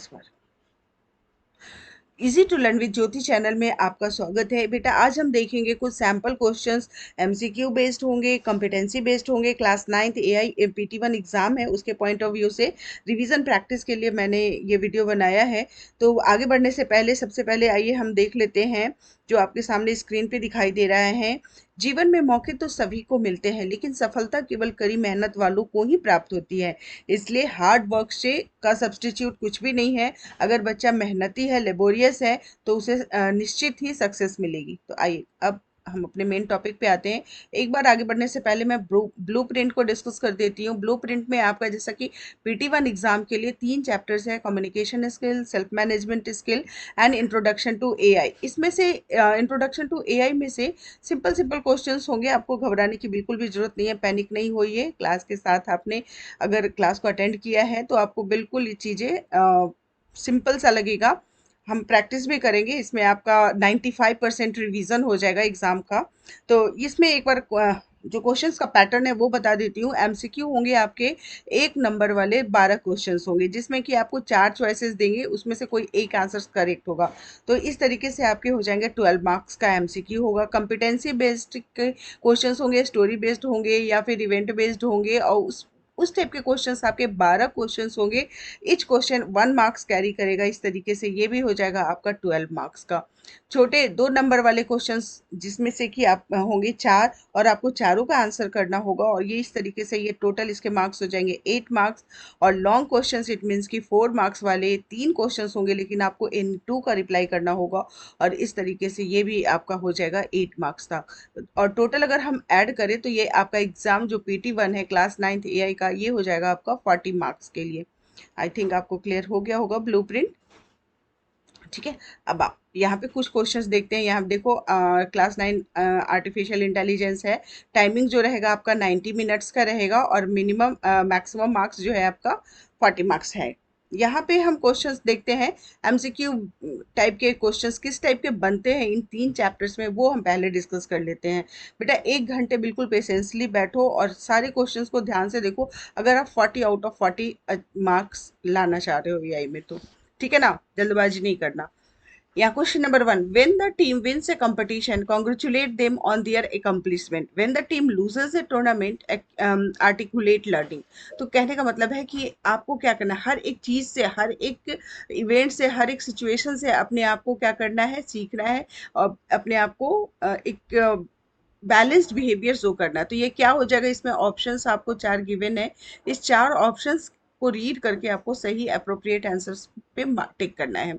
नमस्कार। Easy to learn with Jyoti channel में आपका स्वागत है। बेटा आज हम देखेंगे कुछ सैम्पल क्वेश्चंस, एमसीक्यू बेस्ड होंगे, कॉम्पिटेंसी बेस्ड होंगे। Class 9th AI PT1 exam है, उसके पॉइंट ऑफ व्यू से रिवीजन प्रैक्टिस के लिए मैंने ये वीडियो बनाया है। तो आगे बढ़ने से पहले सबसे पहले आइए हम देख लेते हैं जो आपके सामने स्क्रीन पे दिखाई दे रहा है। जीवन में मौके तो सभी को मिलते हैं, लेकिन सफलता केवल कड़ी मेहनत वालों को ही प्राप्त होती है। इसलिए हार्ड वर्क से का सब्स्टिट्यूट कुछ भी नहीं है। अगर बच्चा मेहनती है, लेबोरियस है, तो उसे निश्चित ही सक्सेस मिलेगी। तो आइए अब हम अपने मेन टॉपिक पे आते हैं। एक बार आगे बढ़ने से पहले मैं ब्लू प्रिंट को डिस्कस कर देती हूँ। ब्लू प्रिंट में आपका जैसा कि PT1 एग्जाम के लिए 3 चैप्टर्स है, communication skill, self management skill and introduction to AI. इसमें से इंट्रोडक्शन टू एआई में से सिंपल सिंपल क्वेश्चंस होंगे। आपको घबराने की बिल्कुल भी जरूरत नहीं है, पैनिक नहीं होइए। क्लास के साथ आपने अगर क्लास को अटेंड किया है तो आपको बिल्कुल ये चीज़ें सिंपल सा लगेगा। हम प्रैक्टिस भी करेंगे, इसमें आपका 95% रिवीजन हो जाएगा एग्जाम का। तो इसमें एक बार जो क्वेश्चंस का पैटर्न है वो बता देती हूँ। एमसीक्यू होंगे आपके 1 नंबर वाले 12 क्वेश्चंस होंगे, जिसमें कि आपको 4 चॉइसेस देंगे, उसमें से कोई एक आंसर करेक्ट होगा। तो इस तरीके से आपके हो जाएंगे 12 मार्क्स का एमसीक्यू होगा। कॉम्पिटेंसी बेस्ड के क्वेश्चंस होंगे, स्टोरी बेस्ड होंगे या फिर इवेंट बेस्ड होंगे, और उस टाइप के क्वेश्चंस आपके 12 क्वेश्चंस होंगे। ईच क्वेश्चन 1 मार्क्स कैरी करेगा। इस तरीके से ये भी हो जाएगा आपका 12 मार्क्स का। छोटे 2 नंबर वाले क्वेश्चंस जिसमें से कि आप होंगे 4, और आपको चारों का आंसर करना होगा, और ये इस तरीके से ये टोटल इसके मार्क्स हो जाएंगे 8 मार्क्स। और लॉन्ग क्वेश्चंस इट मीन्स कि 4 मार्क्स वाले 3 क्वेश्चंस होंगे, लेकिन आपको इन 2 का रिप्लाई करना होगा, और इस तरीके से ये भी आपका हो जाएगा 8 मार्क्स का। और टोटल अगर हम ऐड करें तो ये आपका एग्जाम जो PT1 है क्लास 9th एआई का, ये हो जाएगा आपका 40 मार्क्स के लिए। आई थिंक आपको क्लियर हो गया होगा ब्लूप्रिंट। ठीक है, अब आप यहाँ पे कुछ क्वेश्चंस देखते हैं। यहाँ देखो क्लास 9 आर्टिफिशियल इंटेलिजेंस है। टाइमिंग जो रहेगा आपका 90 मिनट्स का रहेगा, और मिनिमम मैक्सिमम मार्क्स जो है आपका 40 मार्क्स है। यहाँ पे हम क्वेश्चंस देखते हैं। एमसीक्यू टाइप के क्वेश्चंस किस टाइप के बनते हैं इन 3 चैप्टर्स में, वो हम पहले डिस्कस कर लेते हैं। बेटा 1 घंटे बिल्कुल पेशेंसली बैठो और सारे क्वेश्चंस को ध्यान से देखो, अगर आप 40 आउट ऑफ 40 मार्क्स लाना चाह रहे हो एआई में तो। ठीक है ना, जल्दबाजी नहीं करना। Yeah, question number 1. When the team wins a competition, congratulate them on their accomplishment. When the team loses a tournament, articulate learning. तो कहने का मतलब है कि आपको क्या करना है, हर एक चीज़ से, हर एक इवेंट से, हर एक सिचुएशन से अपने आप को क्या करना है, सीखना है, और अपने आप को एक बैलेंस्ड बिहेवियर शो करना है। तो ये क्या हो जाएगा, इसमें ऑप्शंस आपको 4 गिवन है। इस 4 ऑप्शंस को रीड करके आपको सही अप्रोप्रिएट आंसर्स पे टिक करना है।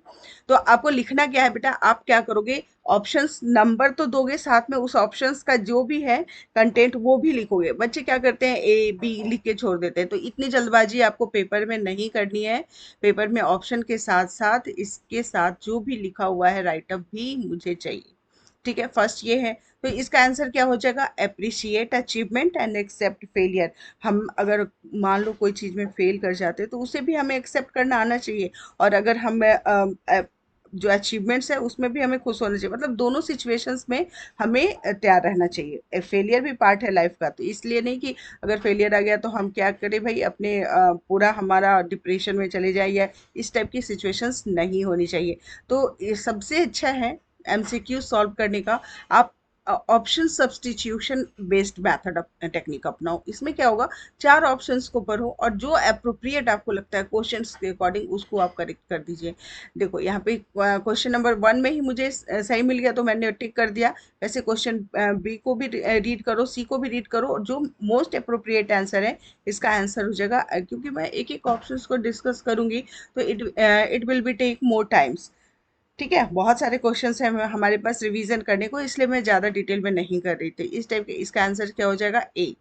तो आपको लिखना क्या है बेटा, आप क्या करोगे, ऑप्शंस नंबर तो दोगे, साथ में उस ऑप्शंस का जो भी है कंटेंट वो भी लिखोगे। बच्चे क्या करते हैं, A B लिख के छोड़ देते हैं, तो इतनी जल्दबाजी आपको पेपर में नहीं करनी है। पेपर में ऑप्शन के साथ साथ इसके साथ जो भी लिखा हुआ है राइटअप भी मुझे चाहिए। ठीक है, फर्स्ट ये है। तो इसका आंसर क्या हो जाएगा, appreciate achievement and accept failure. हम अगर मान लो कोई चीज़ में फेल कर जाते हैं तो उसे भी हमें एक्सेप्ट करना आना चाहिए, और अगर हम जो अचीवमेंट्स है उसमें भी हमें खुश होना चाहिए। मतलब दोनों सिचुएशंस में हमें तैयार रहना चाहिए। फेलियर भी पार्ट है लाइफ का, तो इसलिए नहीं कि अगर फेलियर आ गया तो हम क्या करें भाई, अपने पूरा हमारा डिप्रेशन में चले जाए, या इस टाइप की सिचुएशंस नहीं होनी चाहिए। तो ये सबसे अच्छा है एमसीक्यू सॉल्व करने का, आप option substitution based method technique अपनाओ। इसमें क्या होगा, 4 ऑप्शंस को पढ़ो और जो अप्रोप्रिएट आपको लगता है क्वेश्चंस के अकॉर्डिंग उसको आप करेक्ट कर दीजिए। देखो यहाँ पे क्वेश्चन नंबर 1 में ही मुझे सही मिल गया तो मैंने टिक कर दिया। वैसे क्वेश्चन बी को भी रीड करो, सी को भी रीड करो, और जो मोस्ट अप्रोप्रिएट आंसर है इसका आंसर हो जाएगा। क्योंकि मैं एक एक ऑप्शन को डिस्कस करूंगी तो it will be take more times. ठीक है, बहुत सारे क्वेश्चंस हैं हमारे पास रिवीजन करने को, इसलिए मैं ज़्यादा डिटेल में नहीं कर रही थी। इस टाइप के इसका आंसर क्या हो जाएगा, ए।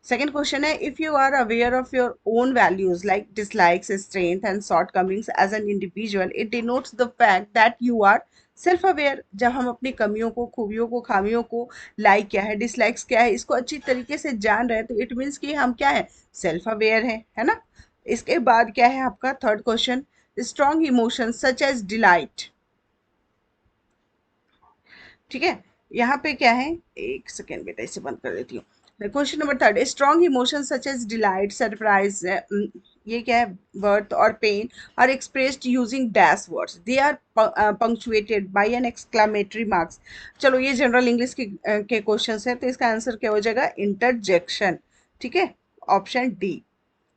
सेकेंड क्वेश्चन है, if you are aware of your own values like dislikes, strength and shortcomings as an individual, it denotes the fact that you are self aware. जब हम अपनी कमियों को, खूबियों को, खामियों को, लाइक क्या है, डिसलाइक्स क्या है, इसको अच्छी तरीके से जान रहे हैं, तो इट मीन्स कि हम क्या है, सेल्फ अवेयर है ना। इसके बाद क्या है आपका third question, strong emotions such as delight. ठीक है, यहाँ पे क्या है, एक सेकेंड बेटा इसे बंद कर देती हूँ। Question number third, strong emotion such as delight, surprise, ये क्या है, वर्थ और pain are expressed using dash words, they are punctuated by an exclamatory marks. चलो ये जनरल इंग्लिश के क्वेश्चंस है, तो इसका आंसर क्या हो जाएगा, इंटरजेक्शन। ठीक है, option D.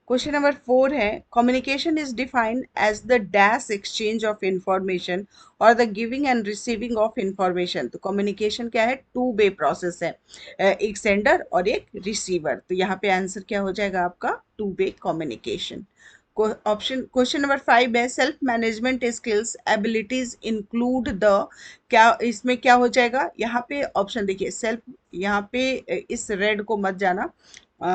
Question number four है, communication is defined as the dash exchange of information और the giving and receiving of information. तो कम्युनिकेशन क्या है, टू वे प्रोसेस है, एक सेंडर और एक रिसीवर। तो यहाँ पे आंसर क्या हो जाएगा आपका, two way communication. Option question number five है, self management skills abilities include the, क्या इसमें क्या हो जाएगा, यहाँ पे ऑप्शन देखिए, सेल्फ, यहाँ पे इस रेड को मत जाना,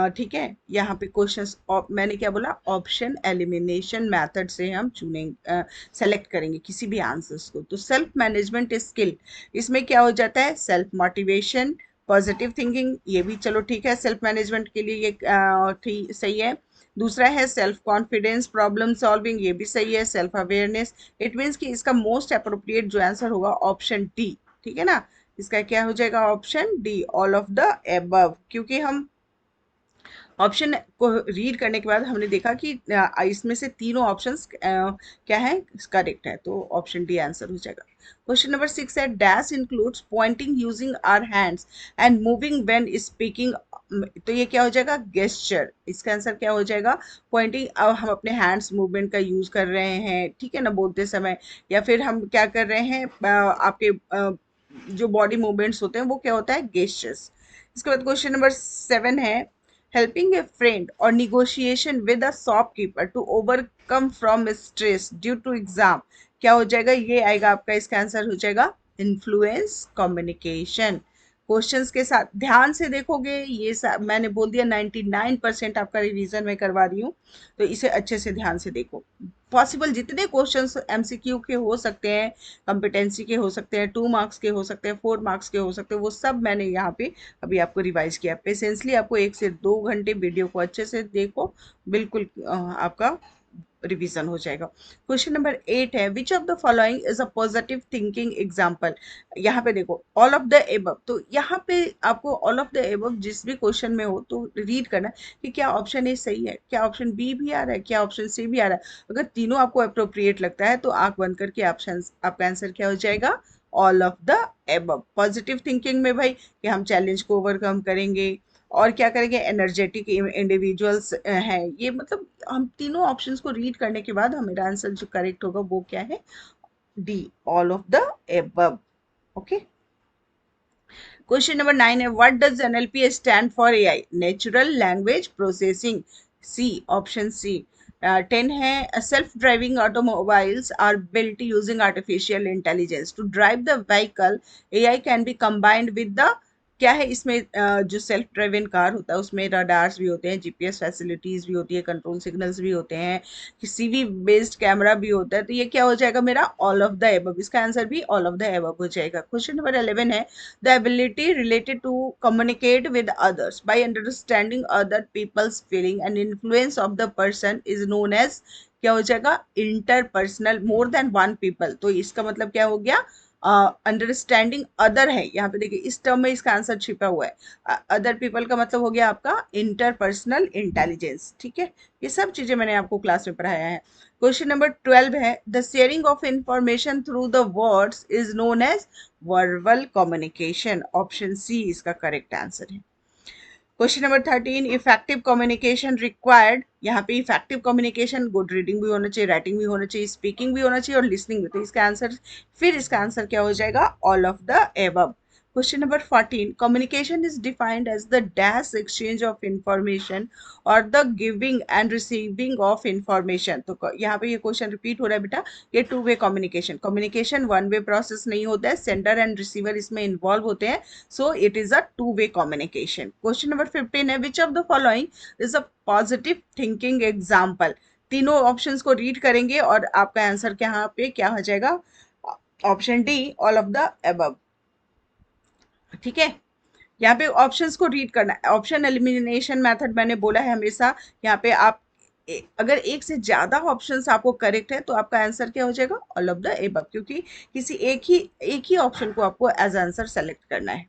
ठीक है, यहाँ पे क्वेश्चंस मैंने क्या बोला, ऑप्शन एलिमिनेशन मेथड से हम चुनेंगे, सेलेक्ट करेंगे किसी भी आंसर्स को। तो सेल्फ मैनेजमेंट स्किल, इसमें क्या हो जाता है, सेल्फ मोटिवेशन, पॉजिटिव थिंकिंग, ये भी चलो ठीक है, सेल्फ मैनेजमेंट के लिए ये ठीक सही है। दूसरा है सेल्फ कॉन्फिडेंस, प्रॉब्लम सॉल्विंग, ये भी सही है, सेल्फ अवेयरनेस। इट मीन्स कि इसका मोस्ट अप्रोप्रिएट जो आंसर होगा ऑप्शन डी। ठीक है ना, इसका क्या हो जाएगा, option D, all of the above. क्योंकि हम ऑप्शन को रीड करने के बाद हमने देखा कि इसमें से तीनों ऑप्शंस क्या है, करेक्ट है, तो ऑप्शन डी आंसर हो जाएगा। क्वेश्चन नंबर सिक्स है, dash includes pointing using our hands and moving when speaking. तो ये क्या हो जाएगा, गेस्चर। इसका आंसर क्या हो जाएगा, पॉइंटिंग, हम अपने हैंड्स मूवमेंट का यूज कर रहे हैं, ठीक है ना, बोलते समय, या फिर हम क्या कर रहे हैं, आपके जो बॉडी मूवमेंट्स होते हैं वो क्या होता है, गेस्चर्स। इसके बाद क्वेश्चन नंबर सेवन है, helping a friend or negotiation with a shopkeeper to overcome from stress due to exam, क्या हो जाएगा, ये आएगा आपका, इसका आंसर हो जाएगा इन्फ्लुएंस कम्युनिकेशन। क्वेश्चंस के साथ ध्यान से देखोगे, ये मैंने बोल दिया 99% आपका रिवीजन मैं करवा रही हूँ, तो इसे अच्छे से ध्यान से देखो। पॉसिबल जितने क्वेश्चंस एमसीक्यू के हो सकते हैं, कंपिटेंसी के हो सकते हैं, 2 मार्क्स के हो सकते हैं, 4 मार्क्स के हो सकते हैं, वो सब मैंने यहाँ पे अभी आपको रिवाइज किया। पेशेंसली आपको 1 से 2 घंटे वीडियो को अच्छे से देखो, बिल्कुल आपका रिवीजन हो जाएगा। क्वेश्चन नंबर 8 है, विच of the following is a positive thinking example. यहाँ पे देखो ऑल ऑफ द एबव, तो यहाँ पे आपको ऑल ऑफ द एबव जिस भी क्वेश्चन में हो तो रीड करना कि क्या ऑप्शन ए सही है, क्या ऑप्शन बी भी आ रहा है, क्या ऑप्शन सी भी आ रहा है। अगर तीनों आपको अप्रोप्रिएट लगता है तो आंख बंद करके ऑप्शन, आपका आंसर क्या हो जाएगा, all of the above. Positive thinking में भाई कि हम चैलेंज को ओवरकम करेंगे और क्या करेंगे, एनर्जेटिक इंडिविजुअल्स हैं, ये मतलब हम तीनों ऑप्शंस को रीड करने के बाद हमारा आंसर जो करेक्ट होगा वो क्या है, D, all of the above. Okay, question number 9 है, what does NLP stand for, AI, natural language processing, C, option C. 10 है, self driving automobiles are built using artificial intelligence to drive the vehicle, AI can be combined with the, क्या है इसमें, जो self driving car होता है उसमें radars भी होते हैं, जीपीएस फैसिलिटीज भी होती है, कंट्रोल सिग्नल्स भी होते हैं, सीवी बेस्ड कैमरा भी होता है। तो ये क्या हो जाएगा मेरा, ऑल ऑफ द एबव। इसका आंसर भी ऑल ऑफ द एबव हो जाएगा। क्वेश्चन नंबर 11 है, the ability related to communicate with others by understanding other people's feeling and influence of the person is known as, क्या हो जाएगा, interpersonal, more than one people। तो इसका मतलब क्या हो गया, अंडरस्टैंडिंग अदर है, यहाँ पे देखिए इस टर्म में इसका आंसर छिपा हुआ है, अदर पीपल का मतलब हो गया आपका इंटरपर्सनल इंटेलिजेंस। ठीक है, ये सब चीजें मैंने आपको क्लास में पढ़ाया है। क्वेश्चन नंबर 12 है, the sharing of information through the words is known as verbal communication, option C इसका करेक्ट आंसर है। Question number 13, effective communication required, यहाँ पे इफेक्टिव कम्युनिकेशन गुड रीडिंग भी होना चाहिए, राइटिंग भी होना चाहिए, स्पीकिंग भी होना चाहिए और लिसनिंग भी। तो इसका आंसर, फिर इसका आंसर क्या हो जाएगा, all of the above. Question number 14, communication is defined as the dash exchange of information और the giving and receiving of information. तो यहाँ पे ये क्वेश्चन रिपीट हो रहा है बेटा, ये to way communication, communication one way process नहीं होता है, सेंडर एंड रिसीवर इसमें इन्वॉल्व होते हैं, so it is a to way communication. Question number 15 है, विच of the following is a positive thinking example. तीनों ऑप्शंस को रीड करेंगे और आपका आंसर यहाँ पे क्या हो जाएगा, option D, all of the above. ठीक है, यहाँ पे ऑप्शंस को रीड करना है, ऑप्शन एलिमिनेशन मेथड मैंने बोला है हमेशा, यहाँ पे आप अगर एक से ज्यादा ऑप्शंस आपको करेक्ट है तो आपका आंसर क्या हो जाएगा, ऑल ऑफ द एबव, क्योंकि किसी एक ही ऑप्शन को आपको एज आंसर सेलेक्ट करना है।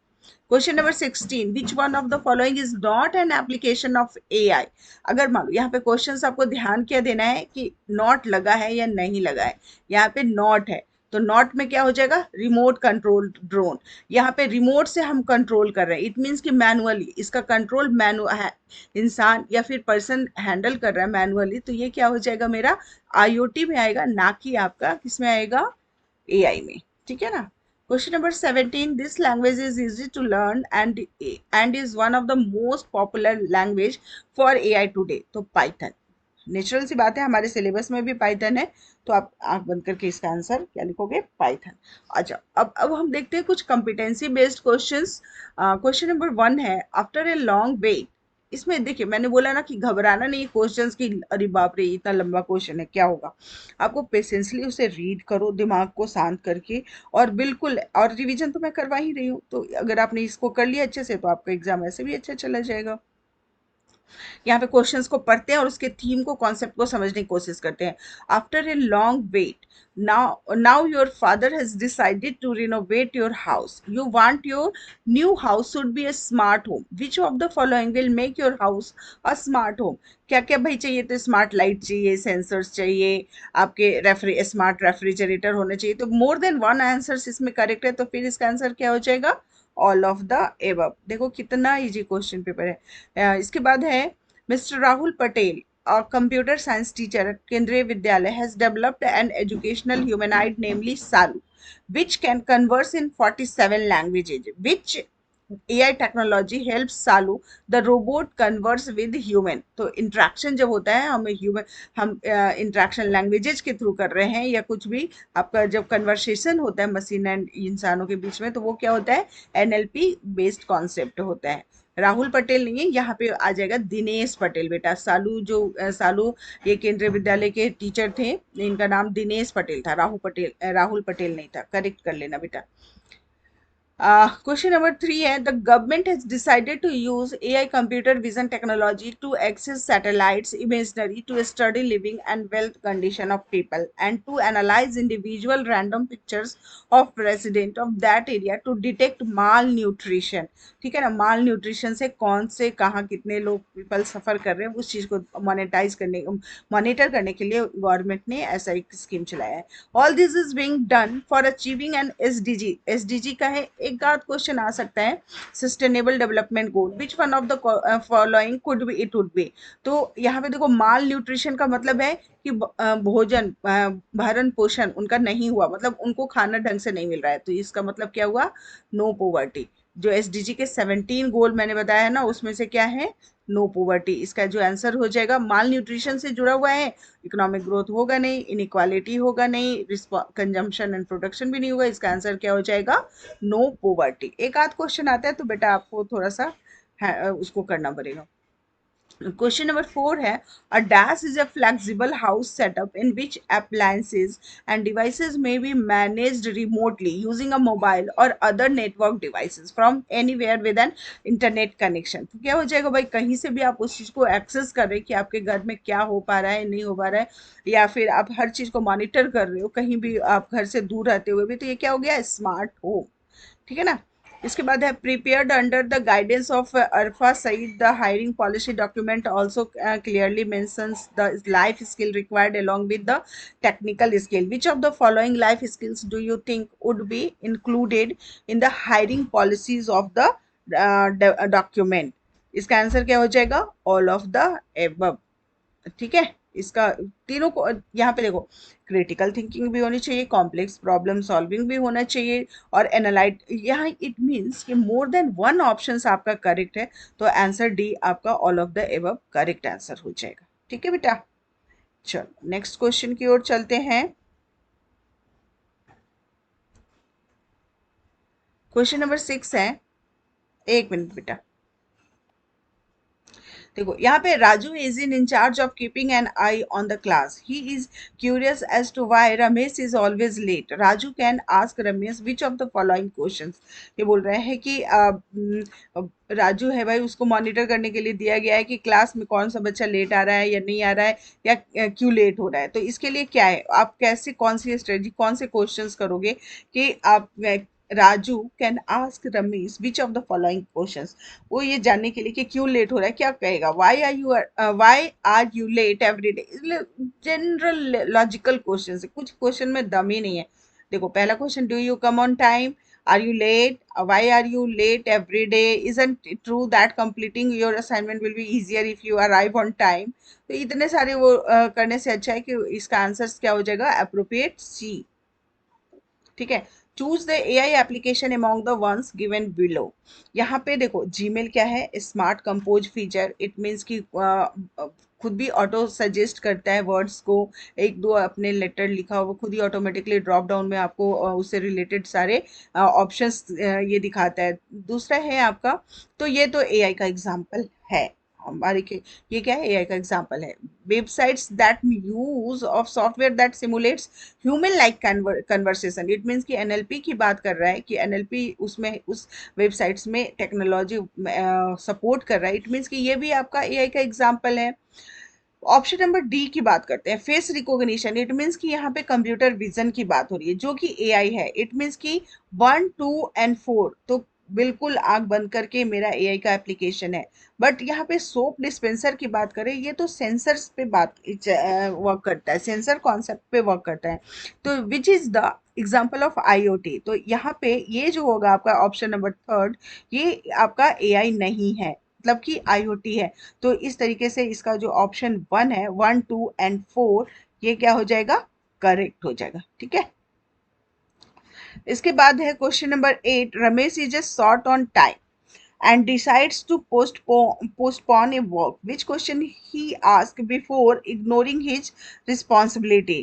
Question number 16, which one of the following is not an application of AI. अगर मान लो यहाँ पे क्वेश्चन आपको ध्यान क्या देना है कि नॉट लगा है या नहीं लगा है। यहाँ पे नॉट है तो नॉट में क्या हो जाएगा, रिमोट कंट्रोल ड्रोन। यहाँ पे रिमोट से हम कंट्रोल कर रहे हैं, इट मीन्स कि मैनुअली इसका कंट्रोल इंसान या फिर पर्सन हैंडल कर रहा है मैनुअली, तो ये क्या हो जाएगा मेरा आईओटी में आएगा, ना कि आपका किसमें आएगा, एआई में। ठीक है ना। Question number 17, this language is easy to learn and is one of the most popular language for AI today. तो पाइथन, नेचुरल सी बात है, हमारे सिलेबस में भी पाइथन है, तो आप आंख बंद करके इसका आंसर क्या लिखोगे, पाइथन। अच्छा, अब हम देखते हैं कुछ competency based questions. Question number 1 है, आफ्टर ए लॉन्ग वेट। इसमें देखिए मैंने बोला ना कि घबराना नहीं क्वेश्चंस की, अरे बाप रे इतना लंबा क्वेश्चन है क्या होगा। आपको पेशेंसली उसे रीड करो दिमाग को शांत करके, और बिल्कुल, और रिवीजन तो मैं करवा ही रही हूँ, तो अगर आपने इसको कर लिया अच्छे से तो आपका एग्जाम ऐसे भी अच्छा चला जाएगा। यहाँ पे क्वेश्चंस को पढ़ते हैं और उसके थीम को, कॉन्सेप्ट को समझने की कोशिश करते हैं। After a long wait, now your father has decided to renovate your house. You want your new house should be a smart home. Which of the following will make your house a smart home. क्या क्या भाई चाहिए, तो smart light चाहिए, sensors चाहिए, आपके smart refrigerator होने चाहिए। तो मोर देन वन आंसर इसमें करेक्ट है, तो फिर इसका आंसर क्या हो जाएगा, ऑल ऑफ द एबव। देखो कितना इजी क्वेश्चन पेपर है। इसके बाद है, Mr. Rahul Patel, a computer science teacher at Kendriya Vidyalaya, has developed an educational humanoid, namely Salu, which can converse in 47 languages. Which AI technology helps Salu, the robot, converse with human? तो interaction जब होता है, हम interaction languages के through कर रहे हैं या कुछ भी, आपका जब कन्वर्सेशन होता है मशीन एंड इंसानों के बीच में, तो वो क्या होता है, एनएलपी बेस्ड कॉन्सेप्ट होता है। राहुल पटेल नहीं है, यहाँ पे आ जाएगा दिनेश पटेल बेटा। सालू ये केंद्रीय विद्यालय के टीचर थे, इनका नाम दिनेश पटेल था, राहुल पटेल नहीं था, करेक्ट कर लेना बेटा। Question number 3 है, the government has decided to use AI computer vision technology to access satellites imagery to study living and wealth condition of people and to analyze individual random pictures of resident of that area to detect malnutrition। ठीक है ना, माल nutrition से कौन से कहाँ कितने लोग people suffer कर रहे हैं, उस चीज को मॉनिटर करने के लिए गवर्नमेंट ने ऐसा एक स्कीम चलाया है। All this is being done for achieving an SDG. SDG का है, एक आध क्वेश्चन आ सकता है, sustainable development goal. Which one of the following could be it would be. तो यहाँ पे देखो माल न्यूट्रिशन का मतलब है कि भोजन भरण पोषण उनका नहीं हुआ, मतलब उनको खाना ढंग से नहीं मिल रहा है, तो इसका मतलब क्या हुआ, नो पोवर्टी। जो एसडीजी के 17 गोल मैंने बताया है ना, उसमें से क्या है, नो पोवर्टी। इसका जो आंसर हो जाएगा, माल न्यूट्रिशन से जुड़ा हुआ है, इकोनॉमिक ग्रोथ होगा नहीं, इनइक्वालिटी होगा नहीं, कंजम्पशन एंड प्रोडक्शन भी नहीं होगा, इसका आंसर क्या हो जाएगा, नो पोवर्टी। एक आध क्वेश्चन आता है तो बेटा आपको थोड़ा सा उसको करना पड़ेगा। Question number 4 है, a DAS is a flexible house setup in which appliances and devices may be managed remotely using a mobile or other network devices from anywhere with an internet connection। तो क्या हो जाएगा भाई, कहीं से भी आप उस चीज को एक्सेस कर रहे हैं कि आपके घर में क्या हो पा रहा है, नहीं हो पा रहा है, या फिर आप हर चीज को मॉनिटर कर रहे हो कहीं भी, आप घर से दूर रहते हुए भी, तो ये क्या हो गया, स्मार्ट होम। ठीक है ना। इसके बाद है, prepared under the guidance of Arfa Saeed, the hiring policy document also clearly mentions the life skill required along with the technical skill. Which of the following life skills do you think would be included in the hiring policies of the document? इसका answer क्या हो जाएगा, all of the above. ठीक है, इसका तीनों को यहाँ पे देखो, क्रिटिकल थिंकिंग भी होनी चाहिए, कॉम्प्लेक्स प्रॉब्लम सॉल्विंग भी होना चाहिए, और एनालाइट, यहाँ इट मीन्स कि मोर देन वन ऑप्शंस आपका करेक्ट है, तो आंसर डी आपका all of the above correct answer हो जाएगा। ठीक है बेटा, चलो नेक्स्ट क्वेश्चन की ओर चलते हैं। क्वेश्चन नंबर 6 है, एक मिनट बेटा, देखो यहाँ पे, Raju is in charge of keeping an eye on the class. He is curious as to why Ramesh is always late. Raju can ask Ramesh which of the following questions. ये बोल रहे हैं कि राजू है भाई, उसको मॉनिटर करने के लिए दिया गया है कि क्लास में कौन सा बच्चा लेट आ रहा है या नहीं आ रहा है, या क्यों लेट हो रहा है। तो इसके लिए क्या है, आप कैसे, कौन सी स्ट्रेटजी, कौन से क्वेश्चंस करोगे कि आप Raju can ask Ramesh which of the following questions. वो ये जानने के लिए कि क्यों लेट हो रहा है क्या कहेगा, why are you late every day. General logical question है, कुछ क्वेश्चन में दम ही नहीं है। देखो पहला question, do you come on time, are you late, why are you late every day, isn't it true that completing your assignment will be easier if you arrive on time। तो इतने सारे वो करने से अच्छा है कि इसका आंसर क्या हो जाएगा, अप्रोप्रिएट सी। ठीक है। Choose the AI application among the ones given below. यहाँ पे देखो जीमेल क्या है, smart compose feature, it means कि खुद भी ऑटो सजेस्ट करता है वर्ड्स को। एक दो अपने लेटर लिखा हो वो खुद ही ऑटोमेटिकली ड्रॉप डाउन में आपको उससे रिलेटेड सारे ऑप्शंस ये दिखाता है। दूसरा है आपका, तो ये तो एआई का एग्जाम्पल है हमारे के, ये क्या है, एआई का एग्जाम्पल है। Websites that use of software that simulates human like conversation, it means कि एनएलपी की बात कर रहा है कि एनएलपी उसमें उस वेबसाइट्स में टेक्नोलॉजी सपोर्ट कर रहा है, इट मीन्स कि ये भी आपका एआई का एग्जाम्पल है। ऑप्शन नंबर डी की बात करते हैं, फेस रिकॉग्निशन, इट मीन्स कि यहाँ पे कंप्यूटर विजन की बात हो रही है जो कि एआई है। इट मीन्स कि 1, 2 एंड 4 तो बिल्कुल आंख बंद करके मेरा एआई का एप्लीकेशन है। बट यहाँ पे सोप डिस्पेंसर की बात करें, ये तो सेंसर्स पे बात वर्क करता है, सेंसर कॉन्सेप्ट पे वर्क करता है। तो which is the example of IoT, तो यहाँ पे ये जो होगा आपका ऑप्शन नंबर थर्ड, ये आपका एआई नहीं है, मतलब कि आईओटी है। तो इस तरीके से इसका जो ऑप्शन 1 है, 1, 2 एंड 4, ये क्या हो जाएगा, करेक्ट हो जाएगा। ठीक है। इसके बाद है question number 8, Ramesh is a short on time and decides to postpone a work, which question he asked before ignoring his responsibility।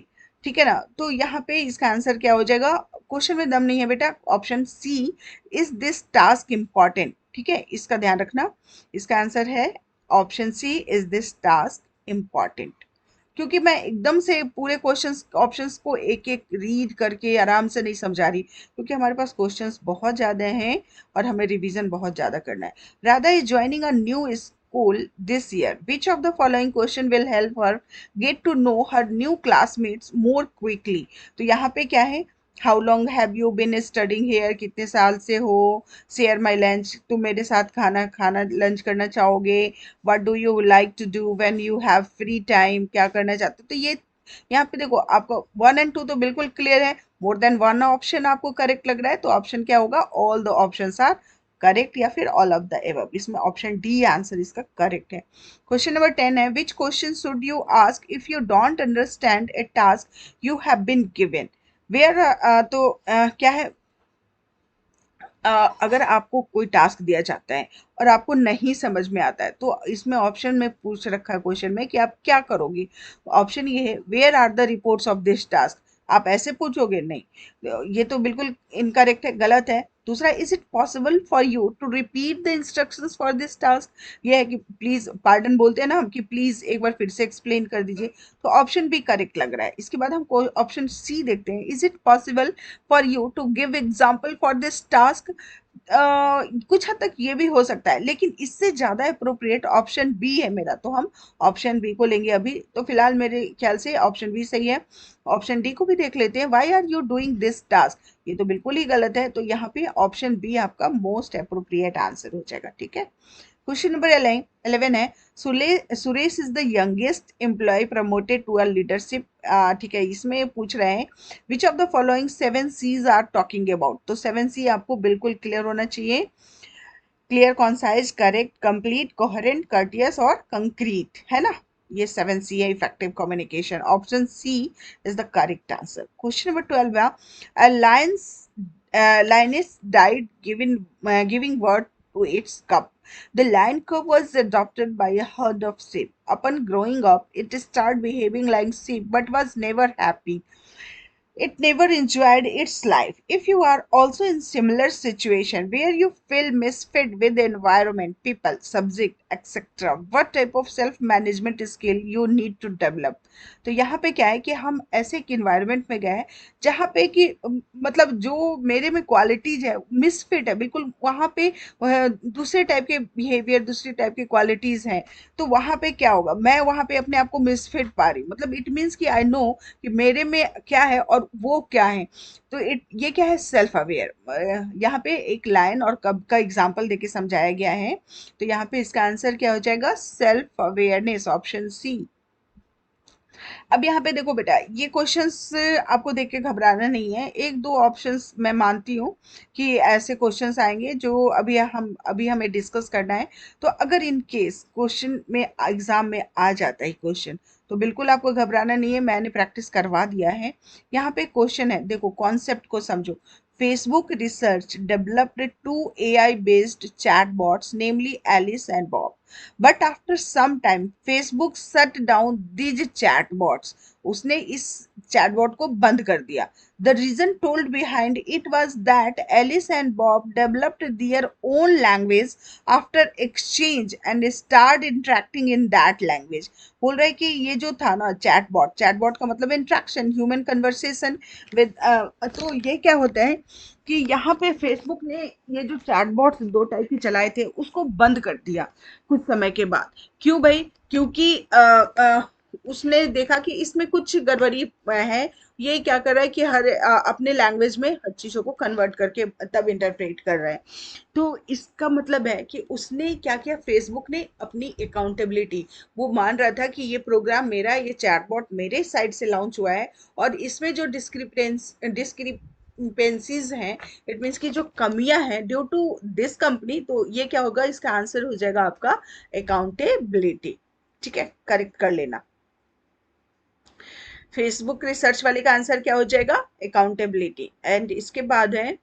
ठीक है ना, तो यहाँ पे इसका आंसर क्या हो जाएगा, क्वेश्चन में दम नहीं है बेटा, option C, is this task important. ठीक है, इसका ध्यान रखना, इसका आंसर है option C, is this task important. क्योंकि मैं एकदम से पूरे क्वेश्चंस ऑप्शंस को एक एक रीड करके आराम से नहीं समझा रही, क्योंकि हमारे पास क्वेश्चंस बहुत ज़्यादा हैं और हमें रिवीजन बहुत ज़्यादा करना है। Radha is joining a new school this year, which of the following question will help her get to know her new classmates more quickly. तो यहाँ पे क्या है, how long have you been studying here, कितने साल से हो, शेयर माई लंच, तुम मेरे साथ खाना खाना लंच करना चाहोगे, what do you like to do when you have free time, क्या करना चाहते हो। तो ये यहाँ पे देखो आपको 1 एंड 2 तो बिल्कुल क्लियर है, मोर देन वन ऑप्शन आपको करेक्ट लग रहा है, तो ऑप्शन क्या होगा, all the options are correct या फिर ऑल ऑफ द एबव, इसमें ऑप्शन डी आंसर इसका करेक्ट है। क्वेश्चन नंबर 10 है, which question should you ask if you don't understand a task you have been given. Where क्या है, अगर आपको कोई टास्क दिया जाता है और आपको नहीं समझ में आता है, तो इसमें ऑप्शन में पूछ रखा है क्वेश्चन में कि आप क्या करोगी। ऑप्शन ये है, where are the reports of this task, आप ऐसे पूछोगे, नहीं, ये तो बिल्कुल इनकरेक्ट है, गलत है। दूसरा, is it possible for you to repeat the instructions for this task, ये है कि प्लीज, पार्डन बोलते हैं ना हम, कि प्लीज एक बार फिर से एक्सप्लेन कर दीजिए, तो ऑप्शन भी करेक्ट लग रहा है। इसके बाद हम ऑप्शन सी देखते हैं, is it possible for you to give example for this task. कुछ हद तक ये भी हो सकता है, लेकिन इससे ज्यादा अप्रोप्रिएट ऑप्शन बी है मेरा, तो हम ऑप्शन बी को लेंगे अभी। तो फिलहाल मेरे ख्याल से ऑप्शन बी सही है। ऑप्शन डी को भी देख लेते हैं, why are you doing this task, ये तो बिल्कुल ही गलत है, तो यहाँ पे ऑप्शन बी आपका मोस्ट अप्रोप्रिएट आंसर हो जाएगा। ठीक है। क्वेश्चन नंबर 11 है, Suresh is the youngest employ promoted to a leadership. ठीक है, इसमें पूछ रहे हैं which of the following 7 C's are talking about. तो 7 C आपको बिल्कुल क्लियर होना चाहिए, clear, concise, correct, complete, coherent, courteous और कंक्रीट, है ना। ये 7 C है, effective communication, option C is the correct answer. Question number 12 है, lioness died giving birth to its cub. The lion cub was adopted by a herd of sheep. Upon growing up, it started behaving like sheep but was never happy. It never enjoyed its life. If you are also in similar situation where you feel misfit with the environment, people, subject, etc., what type of self management skill you need to develop? तो यहाँ पे क्या है कि हम ऐसे एक environment में गए जहाँ पे कि मतलब जो मेरे में क्वालिटीज है मिसफिट है बिल्कुल, वहाँ पे दूसरे टाइप के बिहेवियर, दूसरी टाइप की क्वालिटीज हैं, तो वहाँ पे क्या होगा, मैं वहाँ पे अपने आप को मिसफिट पा रही, मतलब इट मीन्स कि आई नो कि मेरे में क्या है और वो क्या है? तो ये क्या है? Self aware. यहाँ पे एक लायन और कब का एग्जाम्पल देके समझाया गया है। तो यहाँ पे इसका आंसर क्या हो जाएगा? Self awareness, option C. अब यहाँ पे देखो बेटा, ये क्वेश्चंस आपको देख के घबराना नहीं है। एक दो ऑप्शंस मैं मानती हूँ कि ऐसे क्वेश्चंस आएंगे जो अभी हमें डिस्कस करना है। तो अगर इन केस क्वेश्चन में एग्जाम में आ जाता है क्वेश्चन, तो बिल्कुल आपको घबराना नहीं है, मैंने प्रैक्टिस करवा दिया है। यहाँ पे क्वेश्चन है, देखो कॉन्सेप्ट को समझो। Facebook research developed two AI-based chatbots, namely Alice and Bob. But after some time, Facebook shut down these chatbots. उसने इस चैटबॉट को बंद कर दिया। The reason told behind it was that Alice and Bob developed their own language after exchange and started interacting in that language. बोल रहा है कि ये जो था ना चैटबॉट, चैटबॉट का मतलब इंट्रैक्शन, ह्यूमन कन्वर्सेशन विद, तो ये क्या होता है कि यहाँ पे फेसबुक ने ये जो चैटबॉट्स दो टाइप के चलाए थे उसको बंद कर दिया कुछ समय के बाद। क्यों भाई? क्योंकि उसने देखा कि इसमें कुछ गड़बड़ी है। ये क्या कर रहा है कि अपने लैंग्वेज में हर चीजों को कन्वर्ट करके तब इंटरप्रेट कर रहा है। तो इसका मतलब है कि उसने क्या किया, फेसबुक ने अपनी अकाउंटेबिलिटी, वो मान रहा था कि ये प्रोग्राम मेरा है, ये चैटबॉट मेरे साइड से लॉन्च हुआ है, और इसमें जो डिस्क्रिपेंसीज हैं, इट मीन्स की जो कमियां हैं ड्यू टू दिस कंपनी, तो ये क्या होगा? इसका आंसर हो जाएगा आपका अकाउंटेबिलिटी। ठीक है, करेक्ट कर लेना। फेसबुक रिसर्च वाले का आंसर क्या हो जाएगा? अकाउंटेबिलिटी। एंड इसके बाद है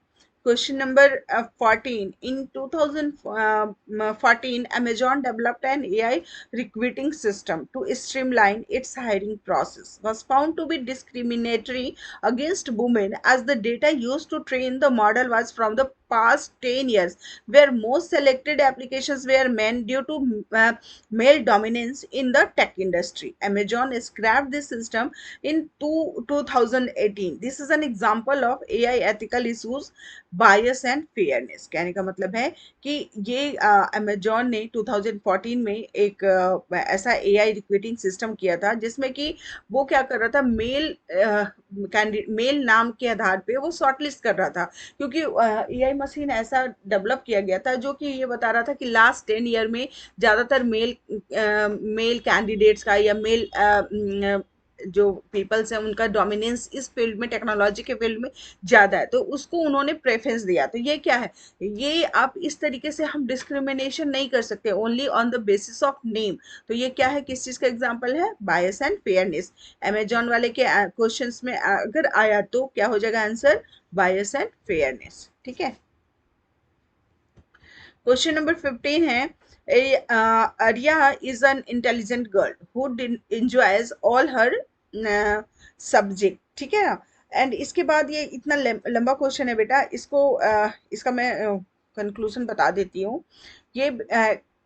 question number 14। In 2014 Amazon developed an AI recruiting system to streamline its hiring process, was found to be discriminatory against women as the data used to train the model was from the past 10 years, where most selected applications were men due to male dominance in the tech industry. Amazon scrapped this system in 2018. This is an example of AI ethical issues, bias and fairness. कहने का मतलब है कि ये Amazon ने 2014 में एक ऐसा एआई रिक्रूटिंग सिस्टम किया था जिसमें कि वो क्या कर रहा था, मेल नाम के आधार पे वो शॉर्टलिस्ट कर रहा था। क्योंकि एआई मशीन ऐसा डेवलप किया गया था जो कि ये बता रहा था कि लास्ट 10 ईयर में ज़्यादातर मेल कैंडिडेट्स का या मेल जो पीपल्स हैं उनका डोमिनेंस इस फील्ड में, टेक्नोलॉजी के फील्ड में ज़्यादा है, तो उसको उन्होंने प्रेफरेंस दिया। तो ये क्या है? ये आप इस तरीके से हम डिस्क्रिमिनेशन नहीं कर सकते only on the basis of name. तो ये क्या है, किस चीज़ का एग्जाम्पल है? Bias and fairness. अमेजोन वाले के क्वेश्चंस में अगर आया तो क्या हो जाएगा आंसर? Bias and fairness. ठीक है। क्वेश्चन नंबर 15 है, Arya is an intelligent girl who enjoys all her subject. ठीक है ना? एंड इसके बाद ये इतना लंबा क्वेश्चन है बेटा, इसका मैं कंक्लूजन बता देती हूँ। ये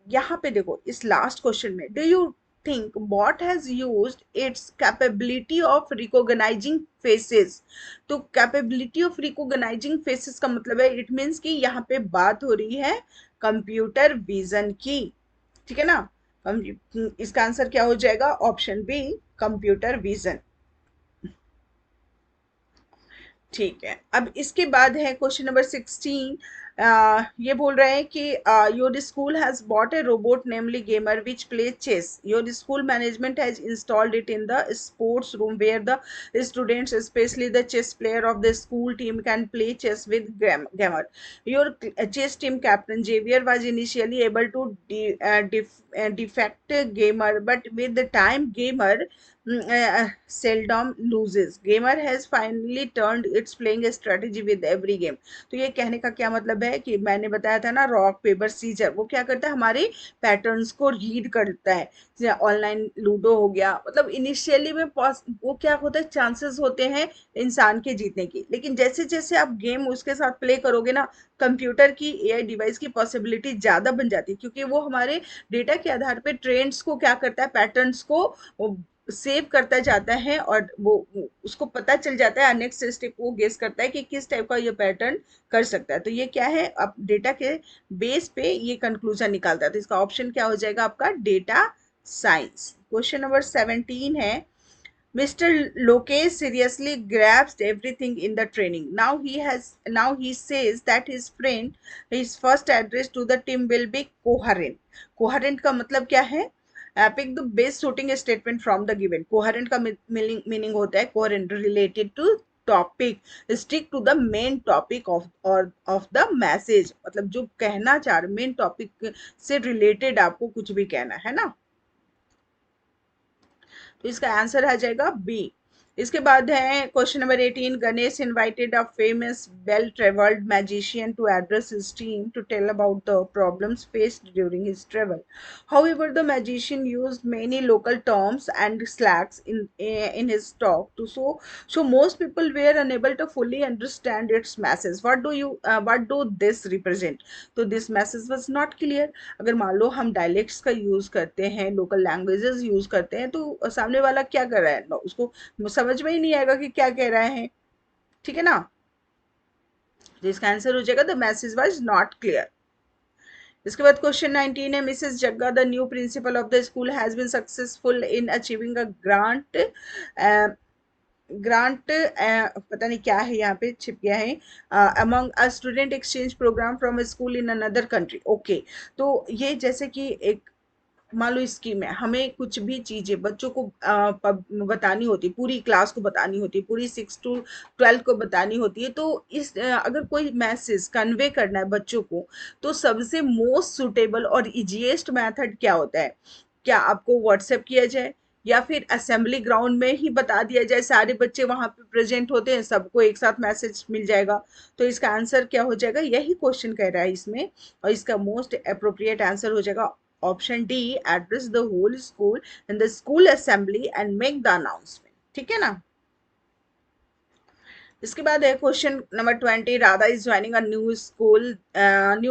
यहाँ पे देखो, इस लास्ट क्वेश्चन में, do you think bot has used its capability of recognizing faces? तो कैपेबिलिटी ऑफ रिकॉग्नाइजिंग फेसेस का मतलब है, इट मीन्स कि यहाँ पे बात हो रही है कंप्यूटर विजन की। ठीक है ना? इसका आंसर क्या हो जाएगा? Option B, computer vision. ठीक है। अब इसके बाद है क्वेश्चन नंबर 16। ये बोल रहे हैं कि your school has bought a robot namely Gamer which play chess. Your school management has installed it in the sports room where the students, specially the chess player of the school team, can play chess with Gamer. Your chess team captain Xavier was initially able to defect gamer, but with the time gamer seldom loses. Gamer has finally turned its playing strategy with every game. तो ये कहने का क्या मतलब है कि मैंने बताया था ना, रॉक पेपर सीजर, वो क्या करता है, हमारे पैटर्न्स को रीड करता है। ऑनलाइन लूडो हो गया, मतलब इनिशियली में वो क्या होता है, चांसेस होते हैं इंसान के जीतने की, लेकिन जैसे जैसे आप गेम उसके साथ प्ले करोगे ना, कंप्यूटर की, एआई डिवाइस की पॉसिबिलिटी ज़्यादा बन जाती है, क्योंकि वो हमारे डेटा के आधार पे ट्रेंड्स को क्या करता है, पैटर्न्स को सेव करता जाता है, और वो उसको पता चल जाता है, नेक्स्ट स्टेप वो गेस करता है कि किस टाइप का ये पैटर्न कर सकता है। तो ये क्या है, अब डेटा के बेस पे ये कंक्लूजन निकालता है। तो इसका ऑप्शन क्या हो जाएगा आपका? Data science. क्वेश्चन नंबर 17 है, Mr. Lokesh seriously grasped everything in the training. Now he says that his first address to the team will be coherent. Coherent का मतलब क्या है? Pick the best suiting statement from the given. Coherent का meaning होता है coherent, related to topic, stick to the main topic of the message. मतलब जो कहना चाह रहे main topic से related आपको कुछ भी कहना है ना, तो इसका आंसर आ जाएगा बी। इसके बाद है question number 18, Ganesh invited a famous well travelled magician to address his team to tell about the problems faced during his travel. However, the magician used many local terms and slangs in his talk to so most people were unable to fully understand its message. What do this represent? तो this message was not clear. अगर मान लो हम dialects का use करते हैं, local languages use करते हैं, तो सामने वाला क्या कर रहा है उसको समझ में ही नहीं आएगा कि क्या कह रहा है, ठीक है ना। तो इसका आंसर हो जाएगा the message was not clear. इसके बाद क्वेश्चन 19 है, Mrs Jagga the new principal of the school has been successful in achieving a grant पता नहीं क्या है यहाँ पे छिप गया है, among a student exchange program from a school in another country. Okay, तो ये जैसे कि एक मान लो स्कीम है, हमें कुछ भी चीजें बच्चों को बतानी होती है, पूरी क्लास को बतानी होती है, पूरी 6 to 12 को बतानी होती है, तो अगर कोई मैसेज कन्वे करना है बच्चों को, तो सबसे मोस्ट सुटेबल और इजीएस्ट मेथड क्या होता है? क्या आपको व्हाट्सएप किया जाए, या फिर असेंबली ग्राउंड में ही बता दिया जाए, सारे बच्चे वहां पे प्रेजेंट होते हैं, सबको एक साथ मैसेज मिल जाएगा। तो इसका आंसर क्या हो जाएगा, यही क्वेश्चन कह रहा है इसमें, और इसका मोस्ट अप्रोप्रिएट आंसर हो जाएगा option D, address the whole school in the school assembly and make the announcement. ठीक है ना। इसके बाद है question number 20, Radha is joining a new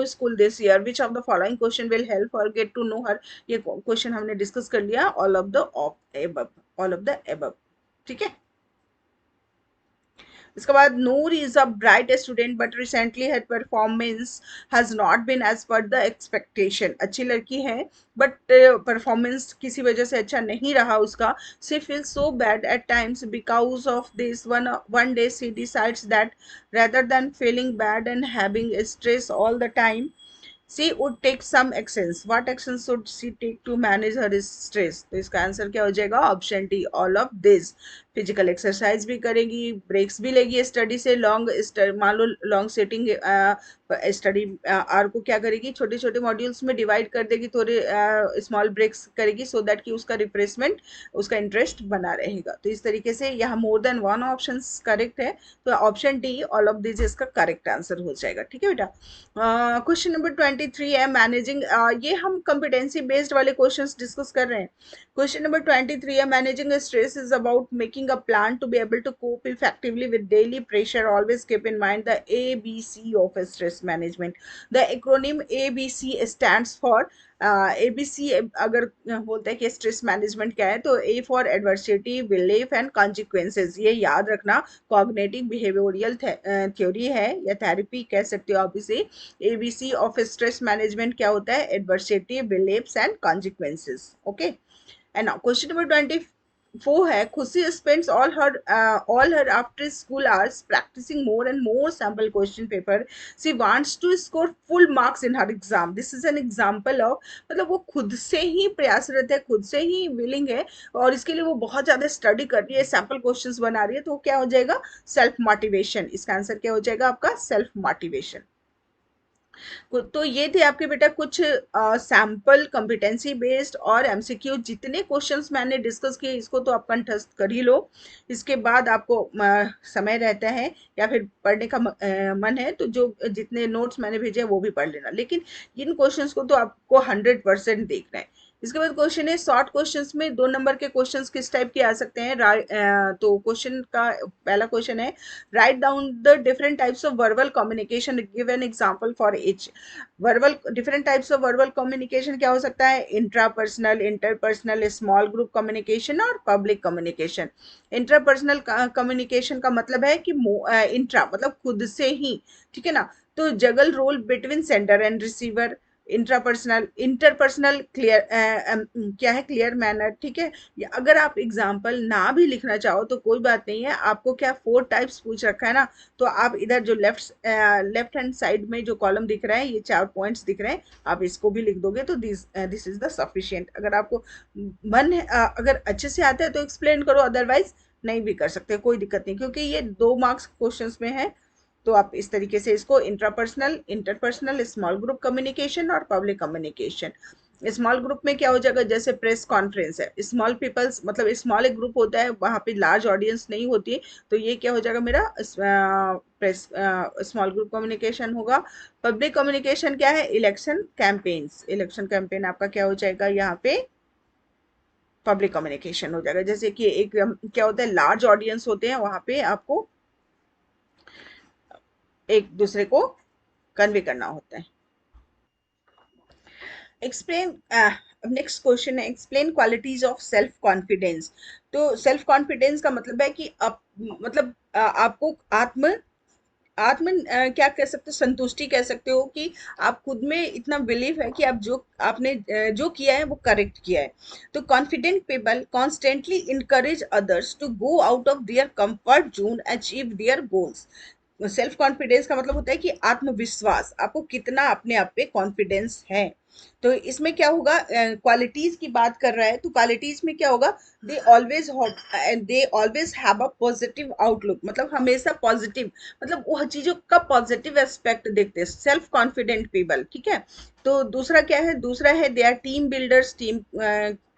school this year, which of the following question will help her get to know her. ये क्वेश्चन हमने discuss कर लिया, ऑल ऑफ द एबव। ठीक है। इसके बाद Noor is a bright student but recently her performance has not been as per the expectation. अच्छी लड़की है बट परफॉर्मेंस किसी वजह से अच्छा नहीं रहा उसका। She feel so bad at times because of this one day she decides that rather than feeling bad and having stress all the time, she would take some actions. What actions should she take to manage her stress? तो इसका answer क्या हो जाएगा, option D, all of this. Physical exercise भी करेगी, breaks भी लेगी study से, मान लो लॉन्ग सेटिंग स्टडी आर को क्या करेगी, छोटे छोटे मॉड्यूल्स में डिवाइड कर देगी, थोड़े स्मॉल ब्रेक्स करेगी, सो दैट कि उसका रिफ्रेशमेंट, उसका इंटरेस्ट बना रहेगा। तो इस तरीके से यहाँ मोर देन वन ऑप्शन करेक्ट है, तो option D, all of this इसका करेक्ट आंसर हो जाएगा। ठीक है बेटा। क्वेश्चन नंबर 23 है मैनेजिंग, ये हम कॉम्पिटेंसी बेस्ड वाले क्वेश्चंस डिस्कस कर रहे हैं। क्वेश्चन नंबर 23 है, managing stress is about making a plan to be able to cope effectively with daily pressure, always keep in mind the ABC of stress management. The acronym ABC stands for, ABC अगर बोलते हैं कि stress management क्या है, तो A for adversity, belief and consequences, ये याद रखना। कॉग्निटिव बिहेवियरल थ्योरी है या थेरेपी कह सकते हो आप इसे। ABC ऑफ स्ट्रेस मैनेजमेंट क्या होता है, adversity, beliefs and consequences. Okay. And now question number 24 है, खुशी spends all her after school hours practicing more and more sample question paper. She wants to score full marks in her exam. This is an example of, मतलब वो खुद से ही प्रयासरत है, खुद से ही विलिंग है, और इसके लिए वो बहुत ज्यादा स्टडी कर रही है, सैम्पल क्वेश्चंस बना रही है, तो क्या हो जाएगा, सेल्फ मोटिवेशन। इसका आंसर क्या हो जाएगा आपका, सेल्फ मोटिवेशन। तो ये थे आपके बेटा कुछ सैम्पल कॉम्पिटेंसी बेस्ड और एमसीक्यू। जितने क्वेश्चंस मैंने डिस्कस किए इसको तो आप कंठस्थ कर ही लो। इसके बाद आपको समय रहता है या फिर पढ़ने का मन है तो जो जितने नोट्स मैंने भेजे हैं वो भी पढ़ लेना, लेकिन इन क्वेश्चंस को तो आपको 100% देखना है। इसके बाद क्वेश्चन है, शॉर्ट क्वेश्चंस में 2 नंबर के क्वेश्चंस किस टाइप के आ सकते हैं। तो क्वेश्चन का पहला क्वेश्चन है, write down the different types of verbal communication, give an example for each. Verbal, different types of verbal communication क्या हो सकता है, intrapersonal, interpersonal, small group communication और पब्लिक कम्युनिकेशन। इंटरपर्सनल कम्युनिकेशन का मतलब है कि इंट्रा मतलब खुद से ही, ठीक है ना, तो juggle role between sender and receiver. Intrapersonal, interpersonal clear, क्या है, क्लियर मैनर, ठीक है। अगर आप एग्जाम्पल ना भी लिखना चाहो तो कोई बात नहीं है, आपको क्या 4 टाइप्स पूछ रखा है ना, तो आप इधर जो लेफ्ट हैंड साइड में जो कॉलम दिख रहा है, ये 4 पॉइंट्स दिख रहे हैं, आप इसको भी लिख दोगे तो दिस इज द सफिशिएंट। अगर आपको मन है, अगर अच्छे से आता है तो एक्सप्लेन करो, अदरवाइज नहीं भी कर सकते, कोई दिक्कत नहीं, क्योंकि ये 2 मार्क्स क्वेश्चंस में है। तो आप इस तरीके से इसको intrapersonal, interpersonal, small group communication और पब्लिक कम्युनिकेशन। स्मॉल ग्रुप में क्या हो जाएगा, जैसे प्रेस कॉन्फ्रेंस है, स्मॉल पीपल्स मतलब स्मॉल एक ग्रुप होता है, वहां पे लार्ज ऑडियंस नहीं होती है, तो ये क्या हो जाएगा मेरा प्रेस स्मॉल ग्रुप कम्युनिकेशन होगा। पब्लिक कम्युनिकेशन क्या है, इलेक्शन कैंपेन्स, इलेक्शन कैंपेन आपका क्या हो जाएगा यहाँ पे, पब्लिक कम्युनिकेशन हो जाएगा। जैसे कि एक क्या होता है, लार्ज ऑडियंस होते हैं, वहां पे आपको एक दूसरे को कन्वे करना होता है। एक्सप्लेन, नेक्स्ट क्वेश्चन है, explain qualities of self confidence. तो सेल्फ कॉन्फिडेंस का मतलब है कि आप मतलब आपको आत्म आत्म क्या कह सकते हो, संतुष्टि कह सकते हो कि आप खुद में इतना बिलीव है कि आप जो आपने जो किया है वो करेक्ट किया है। तो confident people constantly encourage others to go out of their comfort zone, achieve their goals. Self confidence का मतलब होता है कि आत्मविश्वास, आपको कितना अपने आप पे कॉन्फिडेंस है। तो इसमें क्या होगा, क्वालिटीज की बात कर रहा है, तो क्वालिटीज में क्या होगा, they always they always have a positive outlook, मतलब हमेशा पॉजिटिव, मतलब वो चीजों का पॉजिटिव एस्पेक्ट देखते हैं सेल्फ कॉन्फिडेंट पीपल, ठीक है। तो दूसरा क्या है, दूसरा है they are team builders, team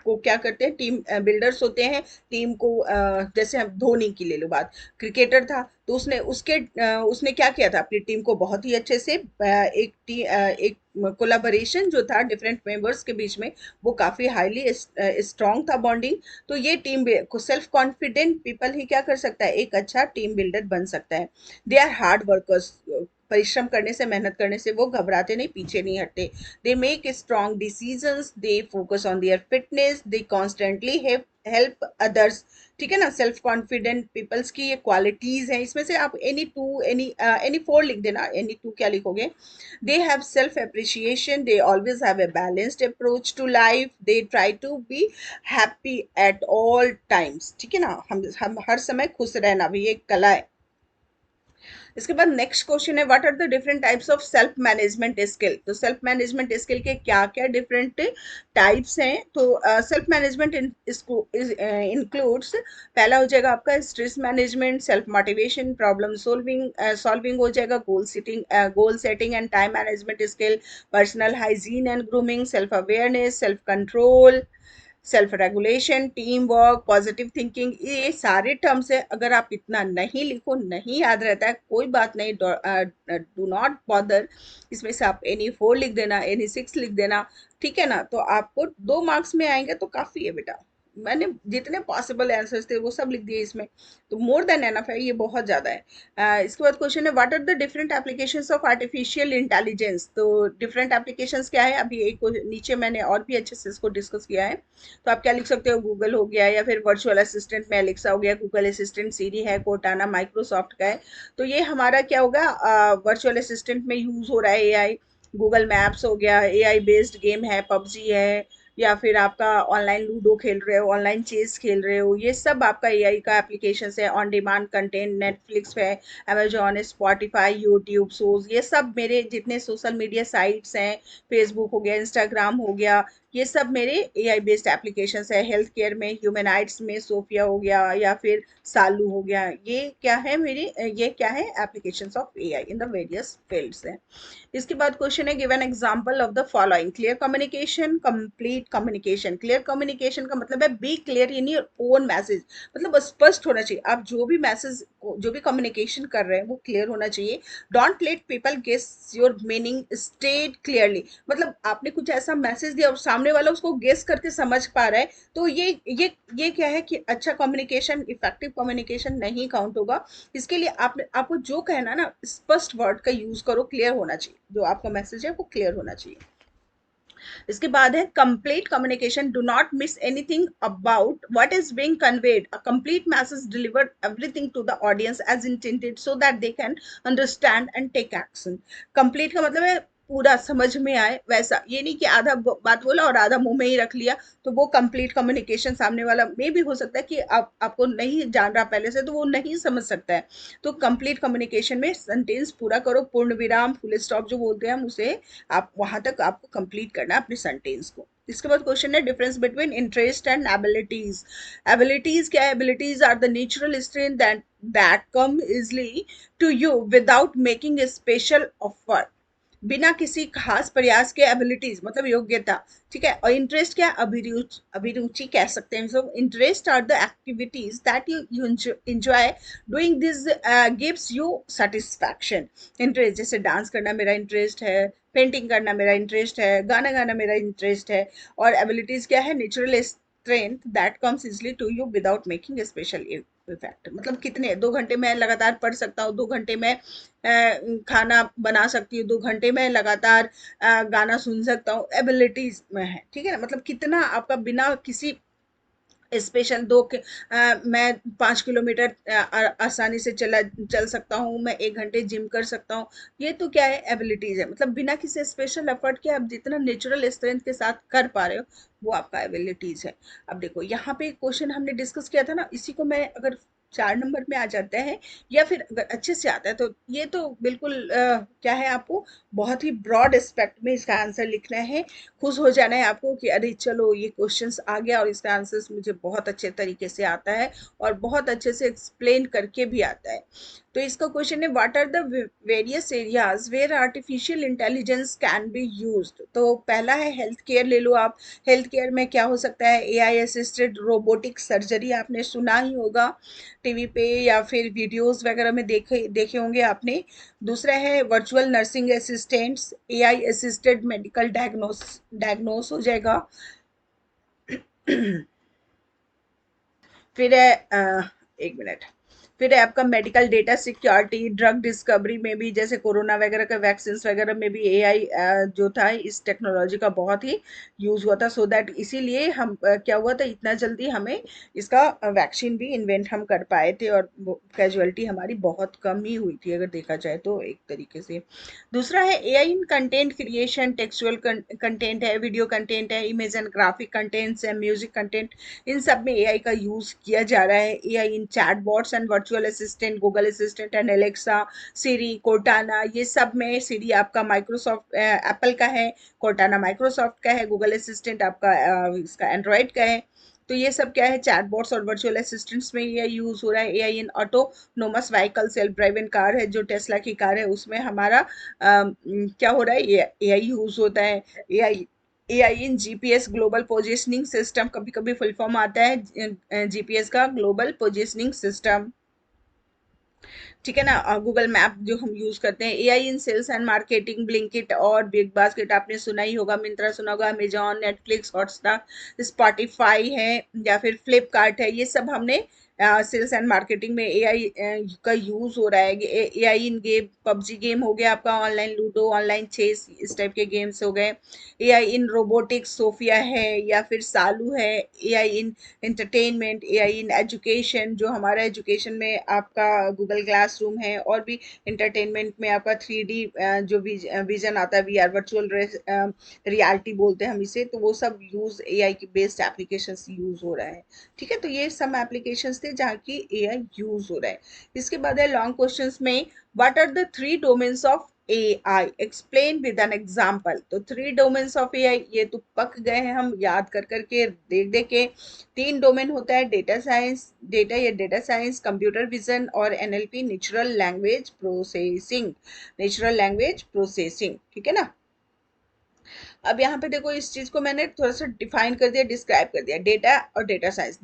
को क्या करते हैं, टीम बिल्डर्स होते हैं, टीम को जैसे हम धोनी की ले लो बात, क्रिकेटर था, तो उसने क्या किया था, अपनी टीम को बहुत ही अच्छे से एक कोलाबोरेशन जो था डिफरेंट मेंबर्स के बीच में, वो काफी हाईली स्ट्रांग था बॉन्डिंग। तो ये टीम को सेल्फ कॉन्फिडेंट पीपल ही क्या कर सकता है, एक अच्छा टीम बिल्डर बन सकता है। दे आर हार्ड वर्कर्स, परिश्रम करने से, मेहनत करने से वो घबराते नहीं, पीछे नहीं हटते। They make strong decisions, they focus on their fitness, they constantly help others, ठीक है ना। सेल्फ कॉन्फिडेंट पीपल्स की ये क्वालिटीज हैं, इसमें से आप एनी टू, एनी फोर लिख देना, एनी टू क्या लिखोगे। they have self appreciation, they always have a balanced approach to life, they try to be happy at all times, ठीक है ना। हम हर समय खुश रहना भी एक कला है। इसके बाद नेक्स्ट क्वेश्चन है, what are the different types of self management skill. तो सेल्फ मैनेजमेंट स्किल के क्या क्या डिफरेंट टाइप्स हैं, तो सेल्फ मैनेजमेंट इंक्लूड्स, पहला हो जाएगा आपका stress management, self motivation, problem solving हो जाएगा, goal setting and time management skill, personal hygiene and grooming, self awareness, self control, self regulation, team work, positive thinking, ये सारे टर्म्स है। अगर आप इतना नहीं लिखो, नहीं याद रहता है, कोई बात नहीं, डू नॉट बॉदर, इसमें से आप एनी 4 लिख देना, एनी 6 लिख देना, ठीक है ना। तो आपको 2 मार्क्स में आएंगे तो काफी है बेटा। मैंने जितने पॉसिबल आंसर्स थे वो सब लिख दिए इसमें, तो मोर देन एनफ है, ये बहुत ज्यादा है। इसके बाद क्वेश्चन है, what are the different applications of artificial intelligence. तो डिफरेंट एप्लीकेशंस क्या है, अभी एक नीचे मैंने और भी अच्छे से इसको डिस्कस किया है। तो आप क्या लिख सकते हो, गूगल हो गया, या फिर वर्चुअल असिस्टेंट में एलेक्सा हो गया, गूगल असिस्टेंट सीरी है, कोटाना माइक्रोसॉफ्ट का है। तो ये हमारा क्या होगा, वर्चुअल असिस्टेंट में यूज हो रहा है एआई। गूगल मैप्स हो गया, एआई बेस्ड गेम है, पबजी है, या फिर आपका ऑनलाइन लूडो खेल रहे हो, ऑनलाइन चेस खेल रहे हो, ये सब आपका एआई का एप्लीकेशन है। ऑन डिमांड कंटेंट, नेटफ्लिक्स है, अमेजोन, स्पॉटिफाई, यूट्यूब शोज, ये सब मेरे जितने सोशल मीडिया साइट्स हैं, फेसबुक हो गया, इंस्टाग्राम हो गया, ये सब मेरे एआई बेस्ड एप्लीकेशंस है। हेल्थ केयर में ह्यूमनाइट्स में सोफिया हो गया, या फिर सालू हो गया, ये क्या है मेरी, ये क्या है, applications of AI in the various fields है। इसके बाद क्वेश्चन है, given example of the following, clear communication, complete communication. Clear communication का मतलब है be clear in your own message, मतलब स्पष्ट होना चाहिए, आप जो भी मैसेज, जो भी कम्युनिकेशन कर रहे हैं वो क्लियर होना चाहिए। Don't let people guess your meaning, state clearly, मतलब आपने कुछ ऐसा मैसेज दिया और सामने वाला उसको गेस करके समझ पा रहा है, तो ये क्या है कि अच्छा कम्युनिकेशन, इफेक्टिव कम्युनिकेशन नहीं काउंट होगा। इसके लिए आपने आपको जो कहना ना, स्पष्ट वर्ड का यूज करो, क्लियर होना चाहिए, जो आपका मैसेज है वो क्लियर होना चाहिए। इसके बाद है complete communication, do not miss anything about what is being conveyed, a complete message deliver everything to the audience as intended so that they can understand and take action. Complete का मतलब है पूरा समझ में आए वैसा, ये नहीं कि आधा बात बोला और आधा मुंह में ही रख लिया, तो वो कंप्लीट कम्युनिकेशन सामने वाला में भी हो सकता है कि आपको नहीं जान रहा पहले से, तो वो नहीं समझ सकता है। तो कंप्लीट कम्युनिकेशन में सेंटेंस पूरा करो, पूर्ण विराम, फुल स्टॉप जो बोलते हैं हम उसे, आप वहां तक आपको कंप्लीट करना है अपने सेंटेंस को। इसके बाद क्वेश्चन है difference between interest and abilities. Abilities क्या है? Abilities are the natural strength that come easily to you without making a special offer. बिना किसी खास प्रयास के एबिलिटीज मतलब योग्यता, ठीक है। और इंटरेस्ट क्या है? अभिरुचि, अभिरुचि कह सकते हैं। So interest are the activities that you enjoy doing this, gives you satisfaction. Interest जैसे डांस करना मेरा इंटरेस्ट है, पेंटिंग करना मेरा इंटरेस्ट है, गाना गाना मेरा इंटरेस्ट है। और एबिलिटीज क्या है? Natural strength that comes easily to you without making a special effect. मतलब कितने 2 घंटे में लगातार पढ़ सकता हूँ, 2 घंटे में खाना बना सकती हूँ, 2 घंटे में लगातार गाना सुन सकता हूँ, एबिलिटीज में है, ठीक है ना। मतलब कितना आपका बिना किसी स्पेशल मैं 5 किलोमीटर आसानी से चल सकता हूँ, मैं 1 घंटे जिम कर सकता हूँ। ये तो क्या है? एबिलिटीज है। मतलब बिना किसी स्पेशल एफर्ट के आप जितना नेचुरल स्ट्रेंथ के साथ कर पा रहे हो, वो आपका एबिलिटीज है। अब देखो यहाँ पे एक क्वेश्चन हमने डिस्कस किया था ना, इसी को मैं अगर 4 नंबर में आ जाता है या फिर अगर अच्छे से आता है, तो ये तो बिल्कुल क्या है, आपको बहुत ही ब्रॉड एस्पेक्ट में इसका आंसर लिखना है। खुश हो जाना है आपको कि अरे चलो ये क्वेश्चंस आ गया और इसका आंसर्स मुझे बहुत अच्छे तरीके से आता है और बहुत अच्छे से एक्सप्लेन करके भी आता है। तो इसका क्वेश्चन है what are the various areas where artificial intelligence can be used. तो पहला है हेल्थ केयर ले लो आप। हेल्थ केयर में क्या हो सकता है? एआई असिस्टेड रोबोटिक सर्जरी, आपने सुना ही होगा टीवी पे या फिर वीडियोस वगैरह में देखे देखे होंगे आपने। दूसरा है virtual nursing assistants, AI assisted medical diagnose हो जाएगा। फिर है 1 मिनट। फिर है आपका medical data security, drug discovery में भी जैसे कोरोना वगैरह का वैक्सीन वगैरह में भी एआई जो था इस टेक्नोलॉजी का बहुत ही यूज हुआ था। सो दैट इसीलिए हम क्या हुआ था, इतना जल्दी हमें इसका वैक्सीन भी इन्वेंट हम कर पाए थे और कैजुअलिटी हमारी बहुत कम ही हुई थी अगर देखा जाए तो एक तरीके से। दूसरा है AI in content creation, textual content है, वीडियो कंटेंट है, इमेज एंड ग्राफिक कंटेंट्स है, म्यूजिक कंटेंट, इन सब में एआई का यूज किया जा रहा है। AI in chatbots and virtual assistant, Google Assistant and Alexa, Siri, Cortana, ये सब में सिरी आपका माइक्रोसॉफ्ट एप्पल का है, कोर्टाना माइक्रोसॉफ्ट का है, गूगल असिस्टेंट आपका इसका एंड्रॉयड का है। तो ये सब क्या है? चैटबॉट्स और वर्चुअल असिस्टेंट्स में ये यूज हो रहा है। AI in autonomous vehicle, self driving car है जो टेस्ला की कार है, उसमें हमारा क्या हो रहा है? एआई यूज होता है। एआई एआई इन जीपीएस ग्लोबल पोजिशनिंग सिस्टम, कभी कभी फुल फॉर्म आता है जीपीएस का, ग्लोबल पोजिशनिंग सिस्टम, ठीक है ना। गूगल मैप जो हम यूज करते हैं। AI in sales and marketing, Blinkit और बिग बास्केट आपने सुना ही होगा, मिंत्रा सुना होगा, अमेजॉन, नेटफ्लिक्स, हॉटस्टार, स्पॉटिफाई है या फिर फ्लिपकार्ट है, ये सब हमने सेल्स एंड मार्केटिंग में एआई का यूज हो रहा है। एआई इन गेम, पबजी गेम हो गया आपका, ऑनलाइन लूडो, ऑनलाइन चेस, इस टाइप के गेम्स हो गए। एआई इन रोबोटिक्स, सोफिया है या फिर सालू है। AI in entertainment, AI in education, जो हमारा एजुकेशन में आपका गूगल क्लासरूम है, और भी एंटरटेनमेंट में आपका 3D जो विजन आता है, वीआर वर्चुअल रियलिटी बोलते हैं हम इसे, तो वो सब यूज एआई की बेस्ड एप्लीकेशंस यूज हो रहा है, ठीक है। तो ये सम एप्लीकेशंस थे जहाँ की एआई यूज हो रहा है। इसके बाद है लॉन्ग क्वेश्चंस में what are the 3 domains of AI, explain with an example. तो 3 डोमेन्स ऑफ एआई, ये तो पक गए हैं हम याद कर करके, देख देख के। 3 डोमेन होता है डेटा साइंस, डेटा या डेटा साइंस, कंप्यूटर विजन और NLP, natural language processing, natural language processing, ठीक है ना। अब यहाँ पे देखो इस चीज को मैंने थोड़ा सा डिफाइन कर दिया, डिस्क्राइब कर दिया, डेटा और data science.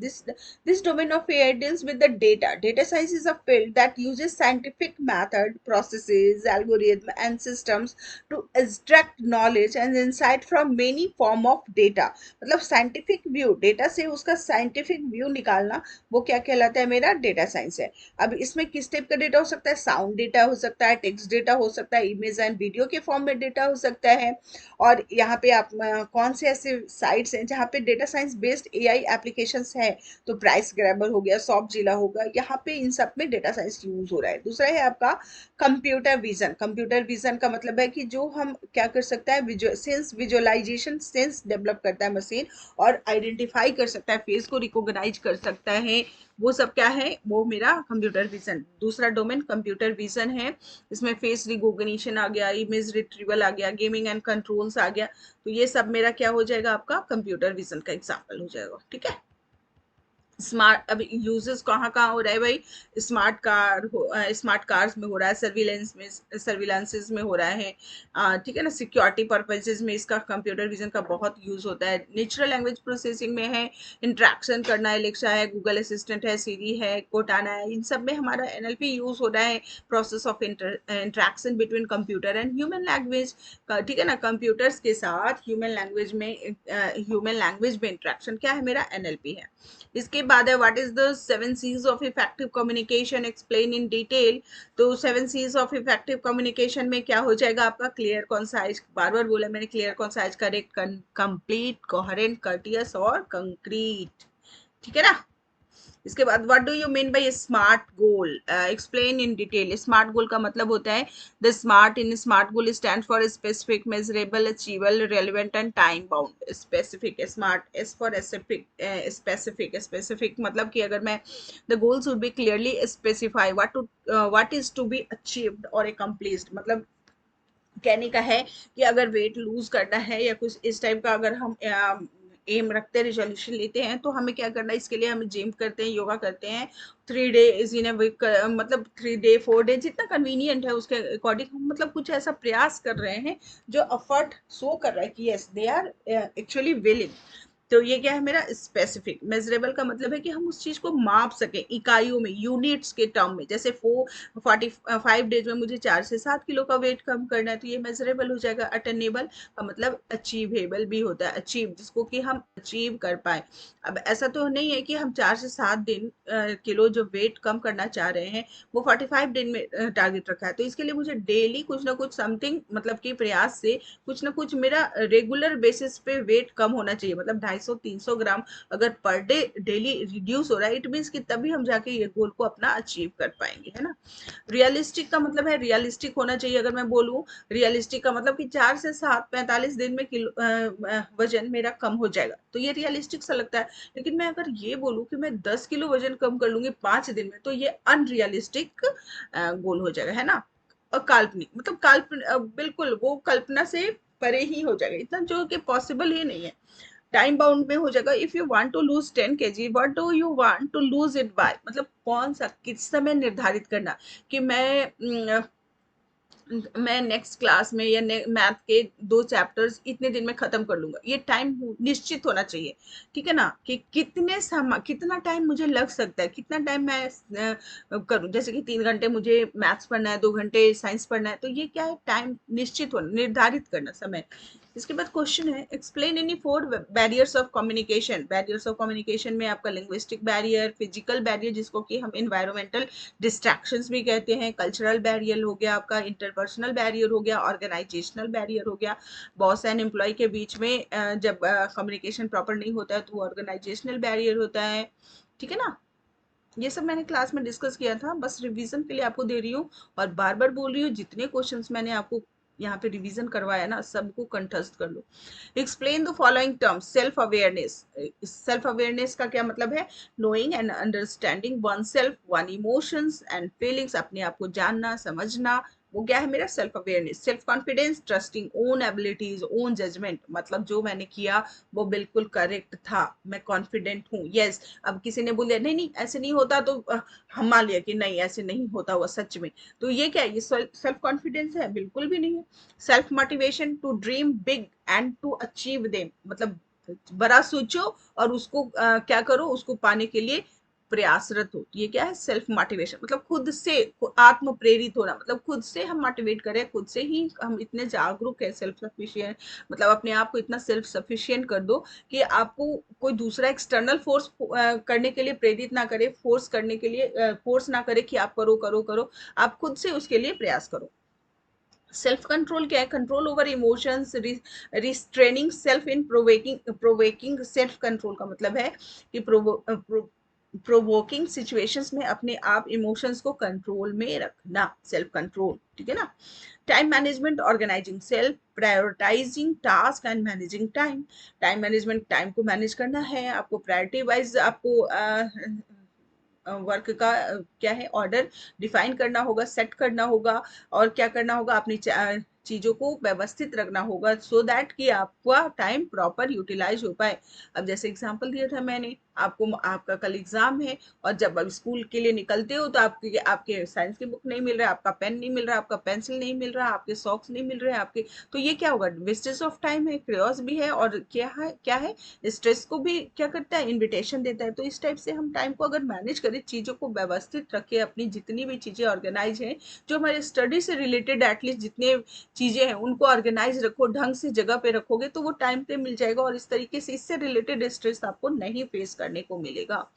This domain of AI deals with the data. Data science is a field that uses scientific method, processes, algorithm and systems to extract knowledge and insight from many form of data. मतलब scientific view, data से उसका scientific view निकालना, वो क्या कहलाता है? मेरा data science है। अब इसमें किस टाइप का डेटा हो सकता है? साउंड डेटा हो सकता है, टेक्स्ट डेटा हो सकता है, इमेज एंड वीडियो के फॉर्म में डेटा हो सकता है। और यहाँ यहाँ पे आप कौन से ऐसे साइट्स हैं जहाँ पे data science based AI applications है, तो प्राइस ग्रैबर हो गया, सॉफ्ट जिला होगा, यहाँ पे इन सब में डेटा साइंस यूज हो रहा है। दूसरा है आपका कंप्यूटर विजन। कंप्यूटर विजन का मतलब है कि जो हम क्या कर सकता है, सेंस विजुअलाइजेशन, सेंस डेवलप करता है मशीन, और आइडेंटिफाई कर सकता है, फेस को रिकॉग्नाइज कर सकता है, वो सब क्या है, वो मेरा कंप्यूटर विजन। दूसरा डोमेन कंप्यूटर विजन है, इसमें फेस रिकॉग्निशन आ गया, इमेज रिट्रीवल आ गया, गेमिंग एंड कंट्रोल्स आ गया, तो ये सब मेरा क्या हो जाएगा, आपका कंप्यूटर विजन का एग्जाम्पल हो जाएगा। ठीक है। स्मार्ट, अब यूजेस कहाँ कहाँ हो रहा है भाई, स्मार्ट कार हो, स्मार्ट कार्स में हो रहा है, सर्विलेंस में, सर्विलांसेस में हो रहा है, ठीक है ना, सिक्योरिटी पर्पसेस में इसका कंप्यूटर विजन का बहुत यूज होता है, नेचुरल लैंग्वेज प्रोसेसिंग में है, इंट्रैक्शन करना, एलेक्सा है, गूगल असिस्टेंट है, सीरी है, कोटाना है, इन सब में हमारा एनएलपी यूज हो रहा है, process of interaction between computer and human language. ठीक है ना, कंप्यूटर्स के साथ ह्यूमन लैंग्वेज में इंट्रैक्शन क्या है, मेरा एनएलपी है। इसके बाद है what is the 7 C's of effective communication, explain in detail. तो 7 C's ऑफ इफेक्टिव कम्युनिकेशन में क्या हो जाएगा आपका, क्लियर, कॉन्साइज, बार बार बोला मैंने, clear, concise, correct, complete, coherent, courteous और कंक्रीट। ठीक है ना। इसके बाद what do you mean by smart goal, explain in detail. Smart goal का मतलब होता है, the smart in smart goal stand for specific, measurable, achievable, relevant and time bound. Specific, smart, S for specific, specific, specific मतलब कि अगर मैं, the goals would be clearly specify what is to be achieved और accomplished. मतलब कहने का है कि अगर वेट लूज करना है या कुछ इस टाइप का अगर हम एम रखते हैं, रिजोल्यूशन लेते हैं, तो हमें क्या करना है, इसके लिए हम जिम करते हैं, योगा करते हैं, 3 days इन ए वीक, मतलब 3 day 4 day जितना कन्वीनियंट है उसके अकॉर्डिंग हम मतलब कुछ ऐसा प्रयास कर रहे हैं जो एफर्ट शो कर रहा है कि yes they are actually willing. तो ये क्या है मेरा स्पेसिफिक। मेजरेबल का मतलब है कि हम उस चीज को माप सकें इकाइयों में, यूनिट्स के टर्म में, जैसे 45 days में मुझे 4 से 7 किलो का वेट कम करना है, तो ये मेजरेबल हो जाएगा। अटेनेबल का मतलब अचीवेबल भी होता है, अचीव जिसको कि हम अचीव कर पाए। अब ऐसा तो नहीं है कि हम 4 से 7 किलो जो वेट कम करना चाह रहे हैं वो 45 दिन में टारगेट रखा है, तो इसके लिए मुझे डेली कुछ ना कुछ समथिंग, मतलब कि प्रयास से कुछ ना कुछ मेरा रेगुलर बेसिस पे वेट कम होना चाहिए, मतलब 250-300 ग्राम अगर पर डे डेली रिड्यूस हो रहा है, इट मीन्स कि तभी हम जाके ये गोल को अपना अचीव कर पाएंगे, है ना। रियलिस्टिक का मतलब है, रियलिस्टिक होना चाहिए। अगर मैं बोलूँ रियलिस्टिक का मतलब कि 4 से 7 45 दिन में किलो वजन मेरा कम हो जाएगा, तो ये रियलिस्टिक सा लगता है। लेकिन मैं अगर ये बोलूँ कि मैं 10 किलो वजन कम कर लूंगी 5 दिन में, तो ये अनरियलिस्टिक गोल हो जाएगा, है ना। और काल्पनिक मतलब बिल्कुल वो कल्पना से परे ही हो जाएगा, इतना जो कि पॉसिबल ही नहीं है। टाइम बाउंड में हो जाएगा। If you want to lose 10 kg, what do you want to lose it by, मतलब कौन सा किस समय निर्धारित करना कि मैं नेक्स्ट क्लास में या मैथ के 2 चैप्टर्स इतने दिन में खत्म कर लूंगा, ये टाइम निश्चित होना चाहिए। ठीक है ना, कि कितना टाइम मुझे लग सकता है, कितना टाइम मैं करूं, जैसे कि 3 घंटे मुझे मैथ्स पढ़ना है, 2 घंटे साइंस पढ़ना है, तो ये क्या है, टाइम निश्चित होना, निर्धारित करना समय। इसके बाद क्वेश्चन है, explain any 4 barriers of communication. Barriers of communication में आपका लिंग्विस्टिक बैरियर, फिजिकल बैरियर जिसको कि हम इन्वायरमेंटल डिस्ट्रैक्शंस भी कहते हैं, कल्चरल बैरियर हो गया आपका, इंटरपर्सनल बैरियर हो गया, ऑर्गेनाइजेशनल बैरियर हो गया, बॉस एंड एम्प्लॉय के बीच में जब कम्युनिकेशन प्रॉपर नहीं होता है तो ऑर्गेनाइजेशनल बैरियर होता है। ठीक है ना। ये सब मैंने क्लास में डिस्कस किया था, बस रिवीजन के लिए आपको दे रही हूँ, और बार बार बोल रही हूँ जितने क्वेश्चंस मैंने आपको यहाँ पे रिवीजन करवाया ना, सबको कंठस्थ कर लो। Explain the following terms. Self awareness. Self awareness का क्या मतलब है, knowing and understanding one self, one emotions and feelings, अपने आप को जानना समझना, वो क्या है मेरा self awareness. Self confidence, trusting own abilities, own judgement, मतलब जो मैंने किया वो बिल्कुल करेक्ट था, मैं कॉन्फिडेंट हूँ, यस। अब किसी ने बोल दिया नहीं नहीं ऐसे नहीं होता, तो हम मान लिया कि नहीं ऐसे नहीं होता हुआ सच में, तो ये क्या है, ये सेल्फ कॉन्फिडेंस है, बिल्कुल भी नहीं है। Self motivation, to dream big and to achieve them, मतलब बड़ा सोचो और उसको क्या करो, उसको पाने के लिए प्रयासरत हो, ये क्या है, सेल्फ मोटिवेशन। मतलब खुद से आत्म प्रेरित होना, मतलब खुद से हम मोटिवेट करें, खुद से ही हम इतने जागरूक है, सेल्फ सफिशिएंट, मतलब अपने आप को इतना सेल्फ सफिशिएंट कर दो कि आपको कोई दूसरा एक्सटर्नल फोर्स करने के लिए प्रेरित ना करे, फोर्स करने के लिए फोर्स ना करे कि आप करो करो करो, आप खुद से उसके लिए प्रयास करो। सेल्फ कंट्रोल क्या है? Control over emotions, restraining self in provoking provoking self control का मतलब है कि प्रोवोकिंग सिचुएशंस में अपने आप इमोशंस को कंट्रोल में रखना, सेल्फ कंट्रोल, ठीक है ना। Time management, organizing self, prioritizing task and managing time. Time management, time को मैनेज करना है आपको, प्रायोरिटी वाइज आपको वर्क का क्या है, ऑर्डर डिफाइन करना होगा, सेट करना होगा, और क्या करना होगा, अपनी चीजों को व्यवस्थित रखना होगा, सो दैट कि आपका टाइम प्रॉपर यूटिलाइज हो पाए। अब जैसे एग्जांपल दिया था मैंने आपको, आपका कल एग्जाम है, और जब आप स्कूल के लिए निकलते हो तो आपके आपके साइंस की बुक नहीं मिल रहा, आपका पेन नहीं मिल रहा, आपका पेंसिल नहीं मिल रहा, आपके सॉक्स नहीं मिल रहे आपके, तो ये क्या होगा? वेस्टेज ऑफ टाइम है, क्रियोस भी है, और क्या है, स्ट्रेस को भी क्या करता है, इनविटेशन देता है। तो इस टाइप से हम टाइम को अगर मैनेज करें, चीज़ों को व्यवस्थित रखें, अपनी जितनी भी चीज़ें ऑर्गेनाइज हैं, जो हमारे स्टडी से रिलेटेड एटलीस्ट जितने चीज़ें हैं उनको ऑर्गेनाइज रखो, ढंग से जगह पे रखोगे तो वो टाइम पे मिल जाएगा, और इस तरीके से इससे रिलेटेड स्ट्रेस आपको नहीं फेस करने को मिलेगा।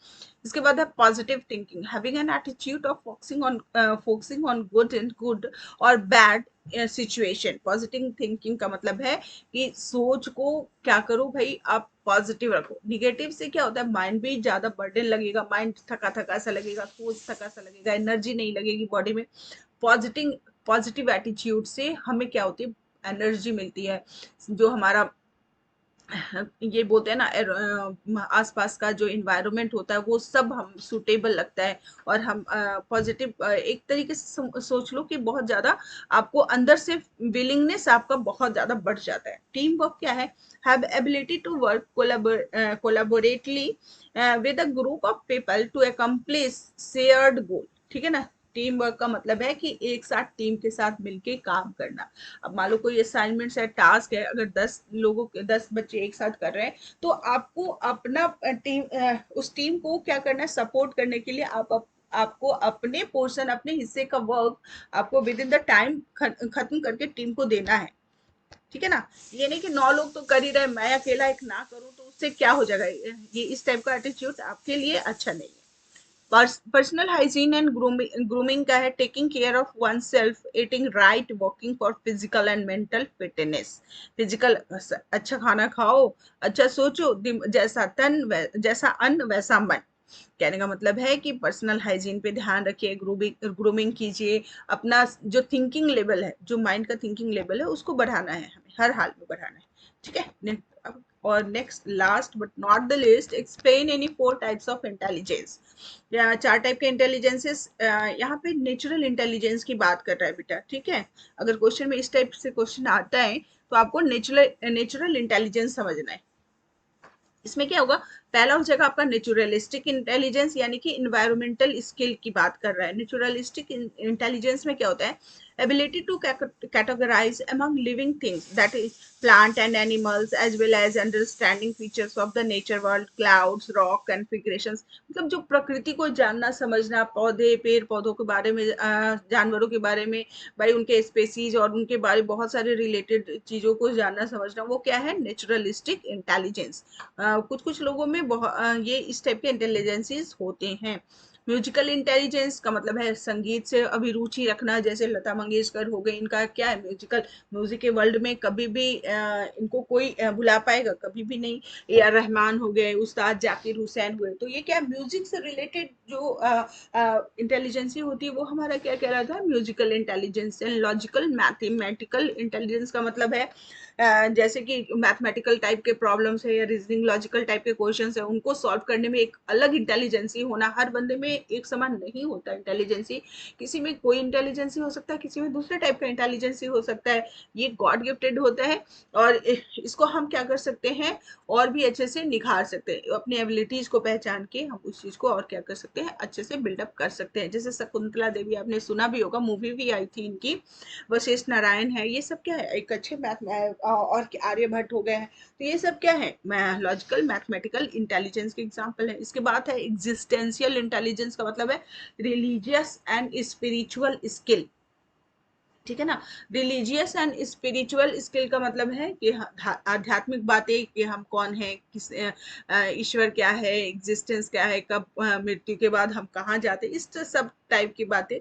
इसके बाद है positive thinking, having an attitude of focusing on good and good और बैड सिचुएशन। पॉजिटिव थिंकिंग का मतलब है कि सोच को क्या करो भाई, आप पॉजिटिव रखो। निगेटिव से क्या होता है, माइंड भी ज्यादा बर्डन लगेगा, माइंड थका थका सा लगेगा, सोच थका सा लगेगा, एनर्जी नहीं लगेगी बॉडी में। पॉजिटिव पॉजिटिव एटीट्यूड से हमें क्या होती है, एनर्जी मिलती है, जो हमारा ये बोलते हैं ना, आसपास का जो इन्वायरमेंट होता है वो सब हम सूटेबल लगता है, और हम पॉजिटिव एक तरीके से सोच लो कि बहुत ज्यादा आपको अंदर से विलिंगनेस आपका बहुत ज्यादा बढ़ जाता है। टीम वर्क क्या है, have ability to work collaboratively with a group of people to accomplish shared goal, ठीक है ना। टीम वर्क का मतलब है कि एक साथ टीम के साथ मिलके काम करना। अब मान लो कोई असाइनमेंट है, टास्क है, अगर 10 बच्चे एक साथ कर रहे हैं, तो आपको अपना उस टीम को क्या करना है, सपोर्ट करने के लिए आपको अपने पोर्शन, अपने हिस्से का वर्क आपको विद इन द टाइम खत्म करके टीम को देना है, ठीक है ना। ये नहीं कि 9 लोग तो कर ही रहे, मैं अकेला एक ना करूं तो उससे क्या हो जाएगा, ये इस टाइप का एटीट्यूड आपके लिए अच्छा नहीं है। पर्सनल हाइजीन एंड ग्रूमिंग का है, taking care of one self, eating right, walking for physical and mental fitness. Physical, अच्छा खाना खाओ, अच्छा सोचो, जैसा जैसा अन्न वैसा मन। कहने का मतलब है कि पर्सनल हाइजीन पे ध्यान रखिए, ग्रूमिंग कीजिए, अपना जो थिंकिंग लेवल है, जो माइंड का थिंकिंग लेवल है उसको बढ़ाना है, हमें हर हाल में बढ़ाना है, ठीक है। और next, last but not the list, explain any 4 types of intelligence. या 4 टाइप के इंटेलिजेंसेस, यहाँ पे नेचुरल इंटेलिजेंस की बात कर रहा है बेटा, ठीक है। अगर क्वेश्चन में इस टाइप से क्वेश्चन आता है तो आपको नेचुरल इंटेलिजेंस समझना है। इसमें क्या होगा, पहला हो जाएगा आपका नेचुरलिस्टिक इंटेलिजेंस, यानी कि इन्वायरमेंटल स्किल की बात कर रहा है। नेचुरलिस्टिक इंटेलिजेंस में क्या होता है, ability to categorise among living things, that is plant and animals, as well as understanding features of the nature world, clouds, rock, configurations. मतलब जो प्रकृति को जानना समझना, पौधे पेड़ पौधों के बारे में, जानवरों के बारे में, भाई उनके स्पेसीज और उनके बारे में बहुत सारे रिलेटेड चीजों को जानना समझना, वो क्या है, नेचुरलिस्टिक इंटेलिजेंस। कुछ कुछ लोगों में ये इस टाइप के इंटेलिजेंसीज होते हैं। म्यूजिकल इंटेलिजेंस का मतलब है संगीत से अभिरुचि रखना, जैसे लता मंगेशकर हो गई, इनका क्या है, म्यूजिक के वर्ल्ड में कभी भी इनको कोई भुला पाएगा, कभी भी नहीं। ए आर रहमान हो गए, उस्ताद जाकिर हुसैन हुए, तो ये क्या, म्यूजिक से रिलेटेड जो इंटेलिजेंसी होती है वो हमारा क्या कहलाता है, musical intelligence. Logical mathematical intelligence का मतलब है जैसे कि मैथमेटिकल टाइप के प्रॉब्लम्स है या रीजनिंग लॉजिकल टाइप के क्वेश्चंस है, उनको सॉल्व करने में एक अलग इंटेलिजेंसी होना। हर बंदे में एक समान नहीं होता इंटेलिजेंसी, किसी में कोई इंटेलिजेंसी हो सकता है, किसी में दूसरे टाइप का इंटेलिजेंसी हो सकता है, ये गॉड गिफ्टेड होता है। और इसको हम क्या कर सकते हैं, और भी अच्छे से निखार सकते हैं, अपनी एबिलिटीज को पहचान के हम उस चीज को और क्या कर सकते हैं, अच्छे से बिल्डअप कर सकते हैं। जैसे शकुंतला देवी, आपने सुना भी होगा, मूवी भी आई थी इनकी, वशिष्ठ नारायण है, ये सब क्या है, एक अच्छे मैथ और आर्यभट्ट हो गए हैं, तो ये सब क्या है, लॉजिकल मैथमेटिकल इंटेलिजेंस के एग्जाम्पल है। इसके बाद है एग्जिस्टेंशियल इंटेलिजेंस का मतलब है रिलीजियस एंड स्पिरिचुअल स्किल, ठीक है ना। रिलीजियस एंड स्पिरिचुअल स्किल का मतलब है कि आध्यात्मिक बातें, कि हम कौन है, किस ईश्वर क्या है, एग्जिस्टेंस क्या है, कब मृत्यु के बाद हम कहाँ जाते हैं, इस सब टाइप की बातें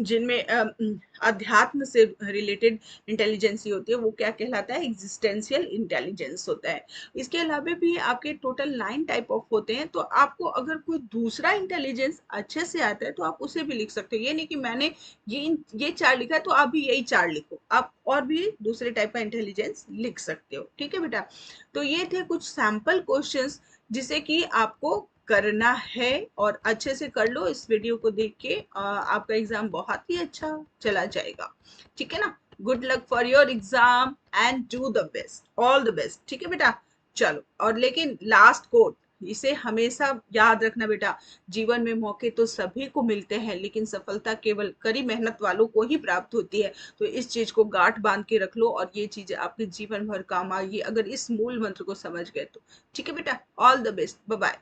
जिनमें अध्यात्म से रिलेटेड इंटेलिजेंसी होती है, वो क्या कहलाता है, एग्जिस्टेंशियल इंटेलिजेंस होता है। इसके अलावा भी आपके टोटल 9 टाइप ऑफ होते हैं, तो आपको अगर कोई दूसरा इंटेलिजेंस अच्छे से आता है तो आप उसे भी लिख सकते हो। ये नहीं कि मैंने ये 4 लिखा है तो आप भी यही 4 लिखो, आप और भी दूसरे टाइप का इंटेलिजेंस लिख सकते हो। ठीक है बेटा, तो ये थे कुछ सैंपल क्वेश्चंस जिसे कि आपको करना है, और अच्छे से कर लो। इस वीडियो को देख के आपका एग्जाम बहुत ही अच्छा चला जाएगा। ठीक है ना, good luck for your exam and do the best, all the best. ठीक है बेटा, चलो। और लेकिन लास्ट कोट, इसे हमेशा याद रखना बेटा, जीवन में मौके तो सभी को मिलते हैं, लेकिन सफलता केवल कड़ी मेहनत वालों को ही प्राप्त होती है। तो इस चीज को गांठ बांध के रख लो, और ये चीजें आपके जीवन भर काम आएगी अगर इस मूल मंत्र को समझ गए तो। ठीक है बेटा, all the best, bye bye.